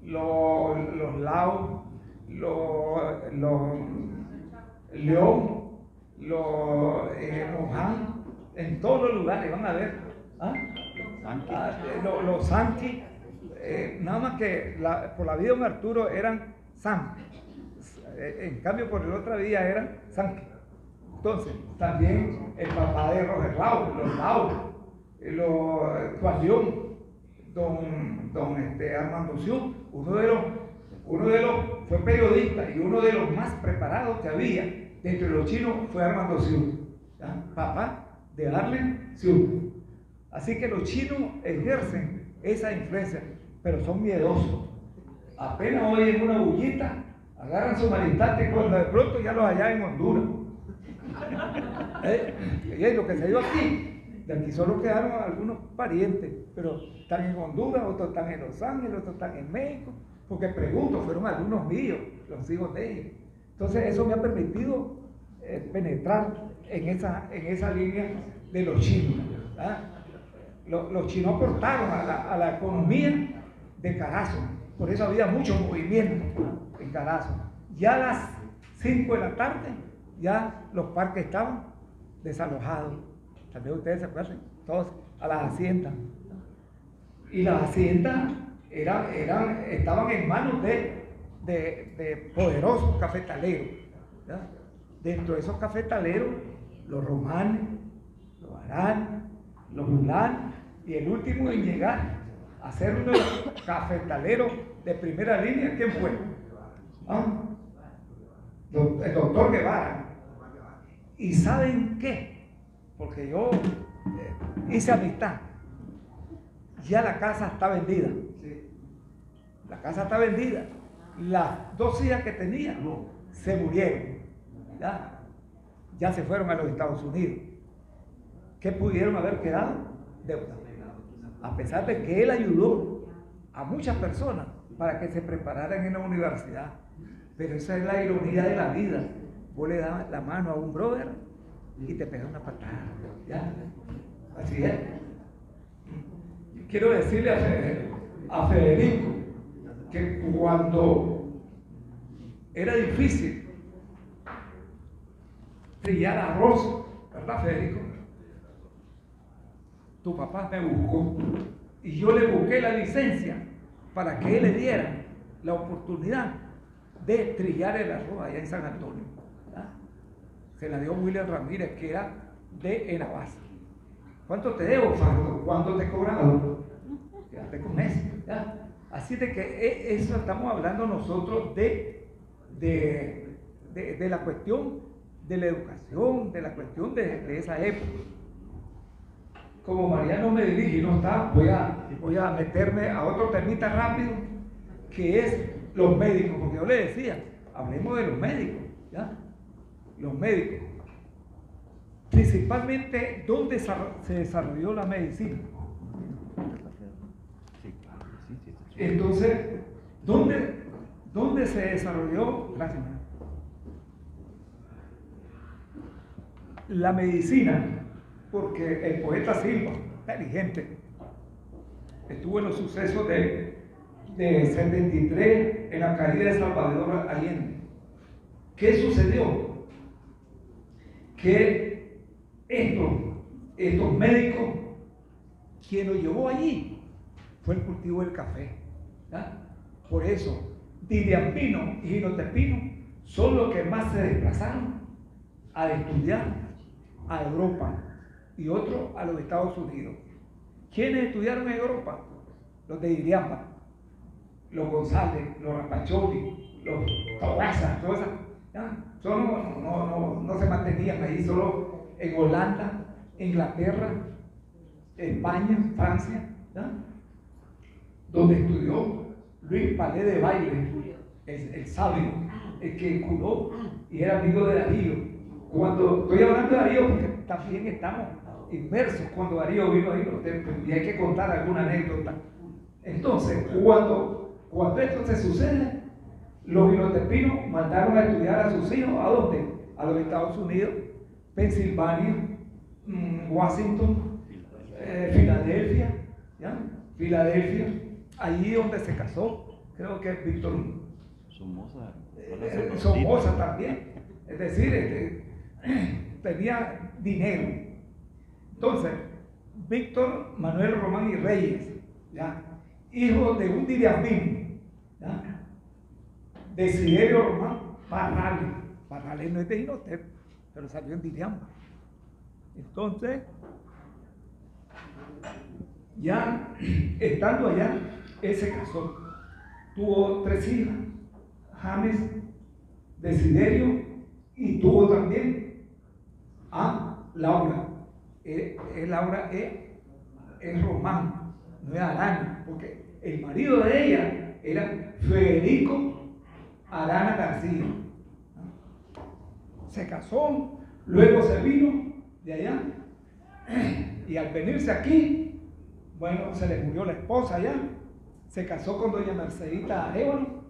los Lao, los León, los Moján, en todos los lugares van a ver. Los Sanqui, nada más que por la vida de don Arturo eran San, en cambio por la otra vía eran Sanqui. Entonces, también el papá de Roger Lau, los Lau, Juan León, don Armando Siú, uno de los fue periodista y uno de los más preparados que había dentro de los chinos fue Armando Siú, ¿ya? Papá de Arlen Siú. Así que los chinos ejercen esa influencia, pero son miedosos. Apenas oyen una bullita, agarran su malistante y cuando de pronto ya los hallan en Honduras. Y es lo que se dio aquí. De aquí solo quedaron algunos parientes, pero están en Honduras, otros están en Los Ángeles, otros están en México, porque pregunto, fueron algunos míos, los hijos de ellos. Entonces eso me ha permitido penetrar en esa línea de los chinos. Los chinos aportaron a la economía de Carazo, por eso había mucho movimiento en Carazo. Ya a las 5 de la tarde, ya los parques estaban desalojados. Tal vez ustedes se acuerdan, todos a las haciendas. Y las haciendas estaban en manos de poderosos cafetaleros. ¿Ya? Dentro de esos cafetaleros, los romanes, los aranes, los mulanos, y el último en llegar a ser uno de los cafetaleros de primera línea, ¿quién fue? El doctor Guevara. ¿Y saben qué? Porque yo hice amistad. Ya la casa está vendida. La casa está vendida. Las 2 hijas que tenía se murieron. Ya se fueron a los Estados Unidos. ¿Qué pudieron haber quedado? Deuda. A pesar de que él ayudó a muchas personas para que se prepararan en la universidad. Pero esa es la ironía de la vida. Vos le das la mano a un brother y te pega una patada. ¿Ya? Así es. Quiero decirle a Federico que cuando era difícil trillar arroz, ¿verdad, Federico? Tu papá me buscó y yo le busqué la licencia para que él le diera la oportunidad de trillar el arroz allá en San Antonio. ¿Ya? Se la dio William Ramírez, que era de Enabasa. ¿Cuánto te debo, Fardo? ¿Cuánto te he cobrado? Quédate con eso. ¿Ya? Así de que eso estamos hablando nosotros de la cuestión de la educación, de la cuestión de esa época. Como Mariano me dirige y no está, voy a meterme a otro temita rápido, que es los médicos, porque yo le decía, hablemos de los médicos, ¿ya? Los médicos. Principalmente, ¿dónde se desarrolló la medicina? Entonces, ¿dónde se desarrolló? Gracias. La medicina, porque el poeta Silva, inteligente, estuvo en los sucesos de 73 en la caída de Salvador Allende. ¿Qué sucedió? Que estos médicos, quien lo llevó allí fue el cultivo del café. ¿Ya? Por eso, Diriampino y Jinotepino son los que más se desplazaron a estudiar a Europa y otros a los Estados Unidos. ¿Quiénes estudiaron en Europa? Los de Diriamba, los González, los Rapacholi, los Tahuasa, todas esas. Solo no se mantenían ahí, solo en Holanda, Inglaterra, España, Francia, ¿ya? Donde estudió Luis Palé de Baile, el sabio, el que curó y era amigo de Darío. Cuando estoy hablando de Darío, porque también estamos inmersos cuando Darío vino ahí los templos, y hay que contar alguna anécdota. Entonces, cuando esto se sucede, los hinotepinos mandaron a estudiar a sus hijos, ¿a dónde? A los Estados Unidos, Pensilvania, Washington, Filadelfia, ¿ya? Filadelfia, allí donde se casó, creo que es Víctor Somoza también, es decir, tenía dinero. Entonces, Víctor Manuel Román y Reyes, ¿ya? Hijo de un Diriambino, ¿ya? Desiderio Román Barrales. Barrales no es de Jinotep, pero salió en Diriamba. Entonces, ya estando allá, él se casó. Tuvo 3 hijas, James, Desiderio, y tuvo también a Laura. Laura es Román, no es Arana, porque el marido de ella era Federico Arana García. Se casó, luego se vino de allá, y al venirse aquí, bueno, se le murió la esposa allá, se casó con doña Mercedita Arevalo,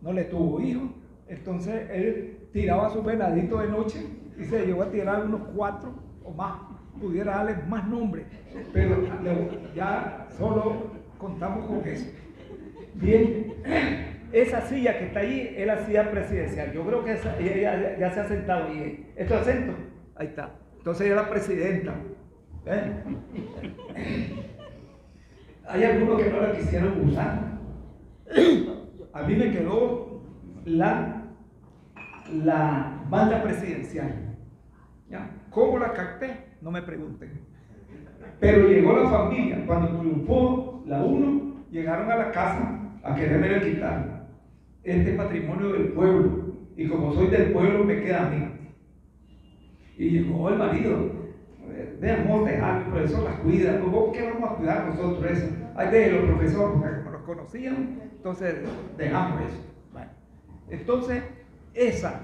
no le tuvo hijos, entonces él tiraba su venadito de noche y se llegó a tirar unos 4 o más, pudiera darle más nombres, pero ya solo contamos con eso. Bien, esa silla que está allí es la silla presidencial. Yo creo que ella ya se ha sentado y ¿esto acento? Ahí está. Entonces ella es la presidenta. Hay algunos que no la quisieron usar. A mí me quedó la banda presidencial. ¿Ya? ¿Cómo la capté? No me pregunten. Pero llegó la familia. Cuando triunfó la 1, llegaron a la casa a quererme quitar. Este patrimonio del pueblo. Y como soy del pueblo, me queda a mí. Y llegó el marido. de amor, dejarlo, el profesor las cuida. ¿Qué vamos a cuidar nosotros eso? Hay de los profesores, porque como los conocían, entonces dejamos eso. Bueno, entonces, estas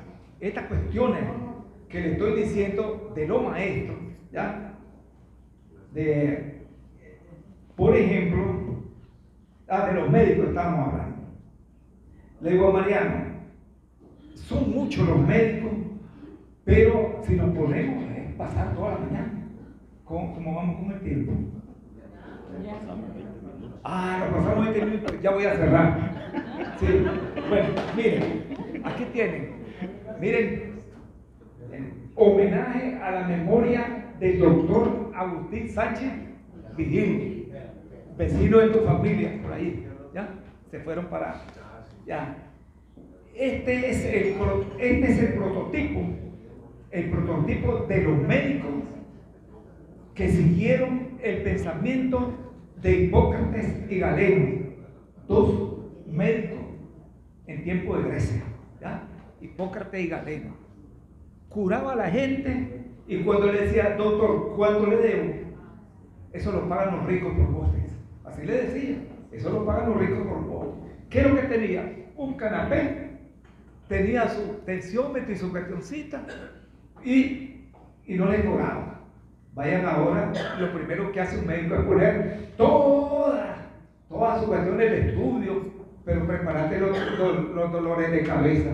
cuestiones que le estoy diciendo de los maestros, ¿ya? Por ejemplo, de los médicos estamos hablando. Le digo a Mariano, son muchos los médicos, pero si nos ponemos a pasar toda la mañana, ¿cómo vamos con el tiempo? Nos pasamos 20 minutos, ya voy a cerrar. Sí. Bueno, miren, aquí tienen, miren, homenaje a la memoria del doctor Agustín Sánchez Vigil, vecino de tu familia, por ahí, ¿ya? Se fueron para, ya. Este es el prototipo de los médicos que siguieron el pensamiento de Hipócrates y Galeno, dos médicos en tiempo de Grecia, ¿ya? Hipócrates y Galeno. Curaba a la gente y cuando le decía, doctor, ¿cuánto le debo? Eso lo pagan los ricos por vos. Así le decía, eso lo pagan los ricos por vos. ¿Qué es lo que tenía? Un canapé, tenía su tensiómetro y su cuestioncita y no le cobraba. Vayan ahora, lo primero que hace un médico es poner todas sus cuestiones de estudio, pero prepárate los dolores de cabeza.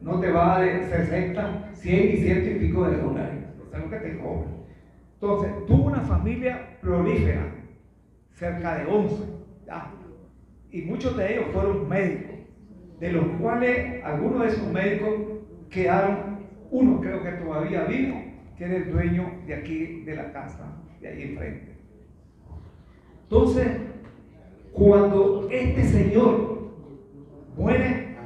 No te va de 60, 100 y 100 y pico de dólares. Eso es lo que te cobra. Entonces, tuvo una familia prolífera, cerca de 11, ¿ya? Y muchos de ellos fueron médicos, de los cuales algunos de esos médicos quedaron, uno creo que todavía vivo, que era el dueño de aquí, de la casa, de ahí enfrente. Entonces, cuando este señor muere,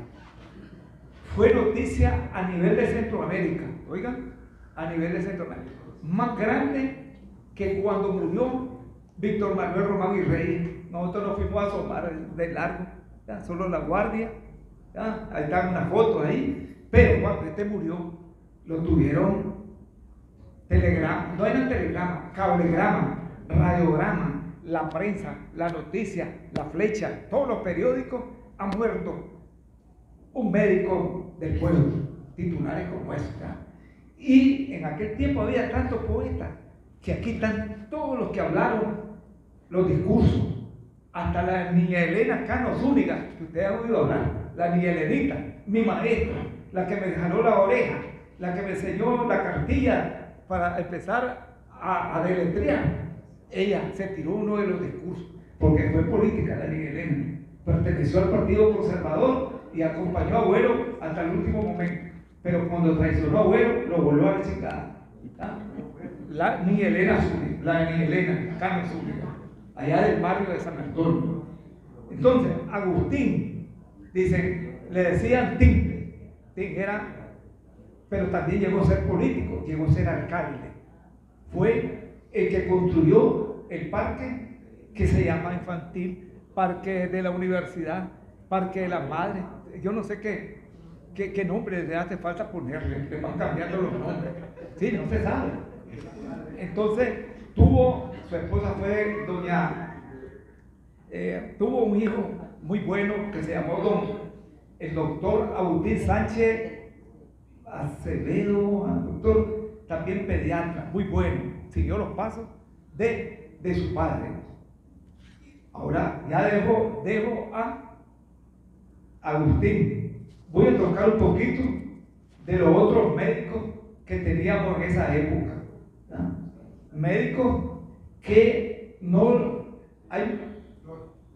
fue noticia a nivel de Centroamérica, oigan, a nivel de Centroamérica, más grande que cuando murió Víctor Manuel Román y Rey. Nosotros nos fuimos a asomar de largo, ¿ya? Solo la guardia, ¿ya? Ahí están unas fotos ahí, pero cuando este murió, lo tuvieron telegrama, no eran telegrama, cablegrama, radiograma, la prensa, la noticia, la flecha, todos los periódicos han muerto un médico del pueblo, titulares como esos, ¿ya? Y en aquel tiempo había tantos poetas que aquí están todos los que hablaron los discursos, hasta la niña Elena Cano Zúñiga, que ustedes han oído hablar, la niña Elenita, mi maestra, la que me jaló la oreja, la que me enseñó la cartilla para empezar a deletrear. Ella se tiró uno de los discursos, porque fue política la niña Elena, perteneció al Partido Conservador y acompañó a Abuelo hasta el último momento, pero cuando traicionó a Abuelo, lo volvió a la chingada. La niña Elena Cano Zúñiga, allá del barrio de San Antonio. Entonces, Agustín, dicen, le decían Tim era, pero también llegó a ser político, llegó a ser alcalde. Fue el que construyó el parque que se llama infantil, parque de la universidad, parque de las madres. Yo no sé qué nombre le hace falta ponerle, le van cambiando los nombres. Sí, no se sabe. Entonces, su esposa fue tuvo un hijo muy bueno que se llamó el doctor Agustín Sánchez Acevedo, doctor, también pediatra, muy bueno, siguió los pasos de su padre. Ahora ya dejo a Agustín. Voy a tocar un poquito de los otros médicos que teníamos en esa época, ¿no? Médicos que no hay,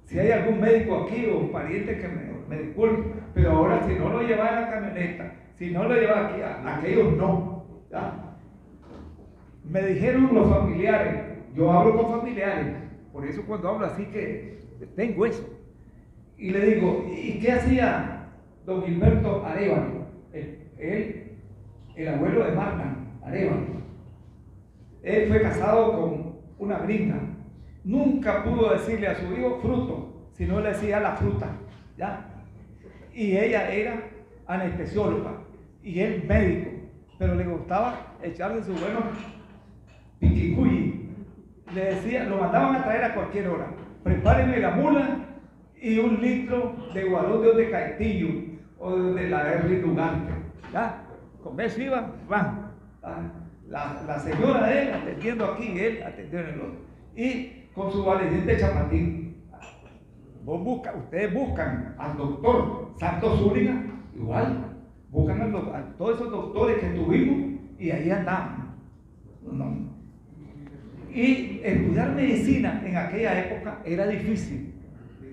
si hay algún médico aquí o pariente que me disculpe, pero ahora si no lo lleva en la camioneta, si no lo lleva aquí, aquellos no, ¿ya? Me dijeron los familiares, yo hablo con familiares, por eso cuando hablo así que tengo eso, y le digo, ¿y qué hacía don Gilberto Arévalo? El abuelo de Marta Arévalo. Él fue casado con una gringa. Nunca pudo decirle a su hijo fruto, sino le decía la fruta, ¿ya? Y ella era anestesióloga y él médico, pero le gustaba echarle sus buenos Piquicuy. Le decía, lo mandaban a traer a cualquier hora. Prepárenme la mula y 1 litro de guarón de Caetillo o de la R. Lugante. ¿Ya? Con eso iban, van. La señora de él atendiendo aquí, él atendiendo en el otro. Y con su valiente chapatín. Ustedes buscan al doctor Santos Zúñiga, igual, buscan a todos esos doctores que tuvimos y ahí andamos. No. Y estudiar medicina en aquella época era difícil.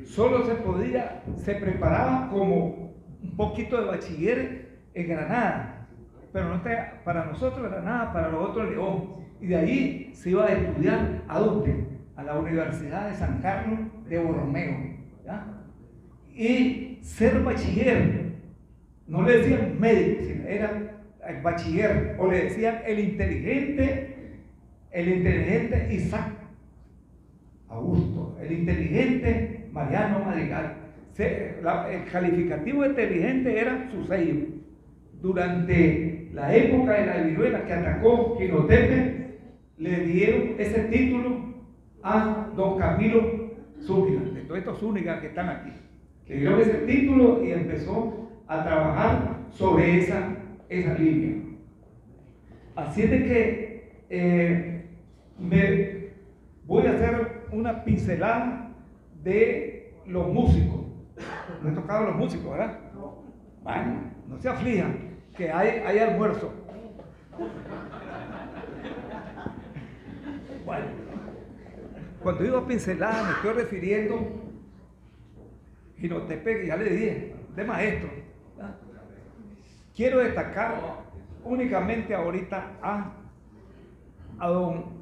Solo se preparaba como un poquito de bachiller en Granada, pero no para nosotros Granada, para los otros León. Y de ahí se iba a estudiar ¿a dónde? A la Universidad de San Carlos de Borromeo. ¿Ya? Y ser bachiller, no le decían médico, sino era el bachiller, o le decían el inteligente Isaac Augusto, el inteligente Mariano Madrigal. El calificativo de inteligente era su sello. Durante la época de la viruela que atacó Quinotepe, le dieron ese título a don Camilo Zúñiga, de todos estos Zúñiga que están aquí. Le dieron ese título y empezó a trabajar sobre esa línea. Así es de que me voy a hacer una pincelada de los músicos. No he tocado a los músicos, ¿verdad? Bueno, no se aflijan, que hay almuerzo. Bueno, cuando digo pincelada me estoy refiriendo, Jinotepec, ya le dije, de maestro. ¿Verdad? Quiero destacar únicamente ahorita a don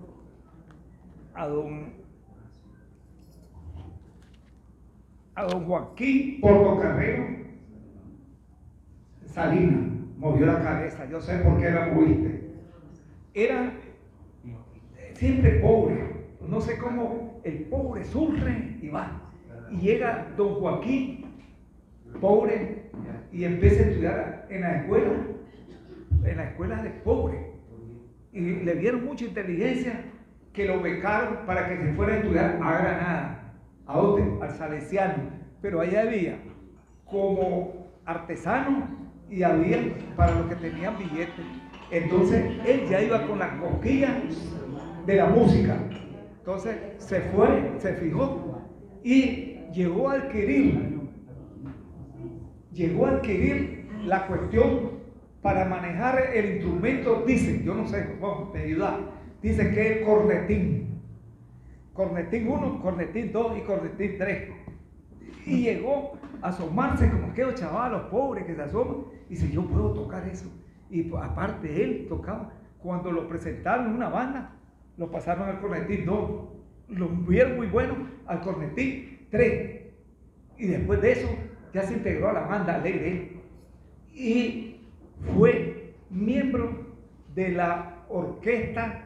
Joaquín Portocarrero Salinas. Movió la cabeza, yo sé por qué la moviste. Era siempre pobre, no sé cómo el pobre surge y va. Y llega don Joaquín, pobre, y empieza a estudiar en la escuela de pobre. Y le dieron mucha inteligencia que lo becaron para que se fuera a estudiar a Granada. ¿A dónde? Al Salesiano. Pero allá había como artesano y había para los que tenían billetes. Entonces él ya iba con las cosquillas de la música. Entonces se fue, se fijó y llegó a adquirir la cuestión para manejar el instrumento. Dice, yo no sé, vamos, me ayuda. Dice que es cornetín. Cornetín 1, cornetín 2 y cornetín 3. Y llegó a asomarse como aquellos chavalos pobres que se asoman y dice, yo puedo tocar eso. Y aparte él tocaba, cuando lo presentaron en una banda, lo pasaron al cornetín 2, lo vieron muy bueno al cornetín 3. Y después de eso ya se integró a la banda alegre y fue miembro de la orquesta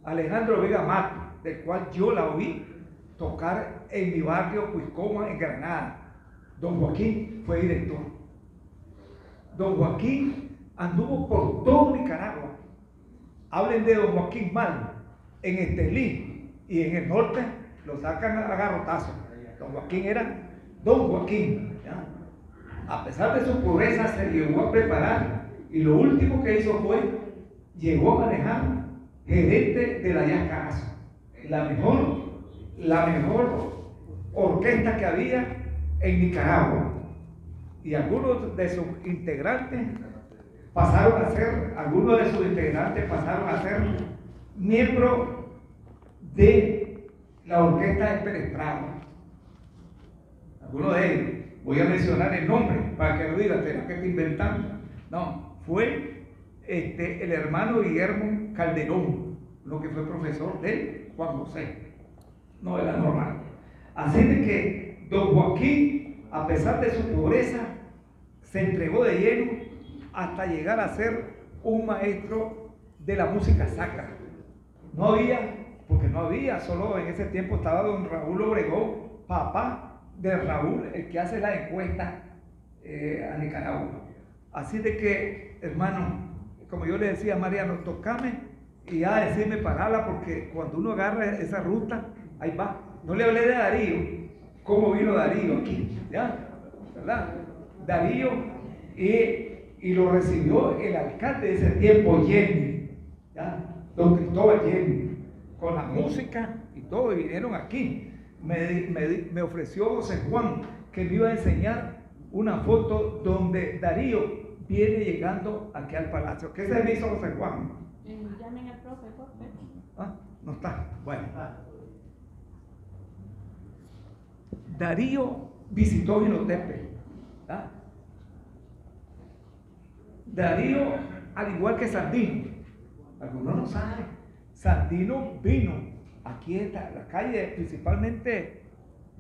Alejandro Vega Mato, del cual yo la oí tocar en mi barrio Cuiscoma, en Granada. Don Joaquín fue director. Don Joaquín anduvo por todo Nicaragua. Hablen de don Joaquín mal. En Estelí y en el norte lo sacan a garrotazo. Don Joaquín era don Joaquín. ¿Ya? A pesar de su pobreza se llegó a preparar y lo último que hizo fue, llegó a manejar gerente de la Yascarazo, la mejor orquesta que había en Nicaragua. Y algunos de sus integrantes pasaron a ser miembros de la orquesta de Pérez Prado. Algunos de ellos, voy a mencionar el nombre para que lo digas, tenés que estar inventando. No, fue el hermano Guillermo Calderón, lo que fue profesor de Juan José, no de la normal. Así de que don Joaquín, a pesar de su pobreza, se entregó de lleno hasta llegar a ser un maestro de la música sacra. No había, solo en ese tiempo estaba don Raúl Obregón, papá de Raúl, el que hace la encuesta a Nicaragua. Así de que, hermano, como yo le decía a Mariano, tocame y ya decirme pararla, porque cuando uno agarra esa ruta, ahí va. No le hablé de Darío, cómo vino Darío aquí, ¿ya? ¿Verdad? Darío, y lo recibió el alcalde de ese tiempo, Jenny, ¿ya? Don Cristóbal Jenny, con la música y todo, y vinieron aquí. Me ofreció José Juan que me iba a enseñar una foto donde Darío viene llegando aquí al palacio. ¿Qué se me hizo José Juan? Llamen al profe, Jorge. Ah, no está. Bueno. Darío visitó Jinotepe. ¿Ah? Darío, al igual que Sandino, algunos no saben, Sandino vino aquí en la calle, principalmente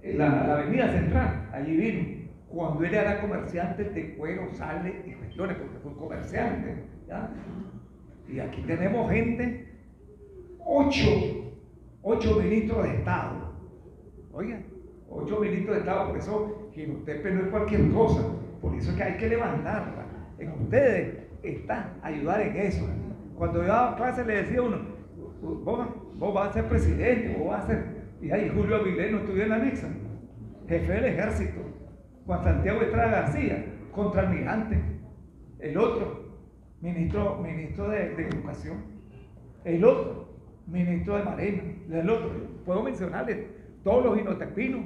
en la avenida central, allí vino, cuando él era comerciante de cuero, sale y cuestiones, porque fue comerciante, ¿ya? Y aquí tenemos gente, ocho ministros de Estado, oigan, 8 ministros de Estado, por eso Jinotepe no es cualquier cosa, por eso es que hay que levantarla. En ustedes está ayudar en eso. Cuando yo daba clase le decía a uno, vos vas a ser presidente, vos vas a ser, y ahí Julio Avilés no estudió en la anexa, jefe del ejército, Juan Santiago Estrada García, contraalmirante, el otro, ministro de Educación, el otro, ministro de Marina, el otro, puedo mencionarles todos los jinotepinos,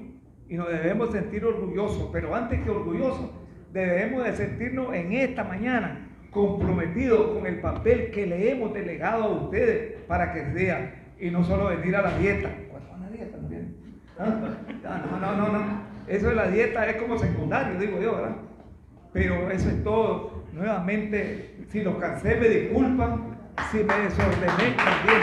y nos debemos sentir orgullosos, pero antes que orgullosos, debemos de sentirnos en esta mañana comprometidos con el papel que le hemos delegado a ustedes para que sean, y no solo venir a la dieta. ¿Cuál fue la dieta también? No. Eso de la dieta es como secundario, digo yo, ¿verdad? Pero eso es todo. Nuevamente, si los cansé, me disculpan, si me desordené también.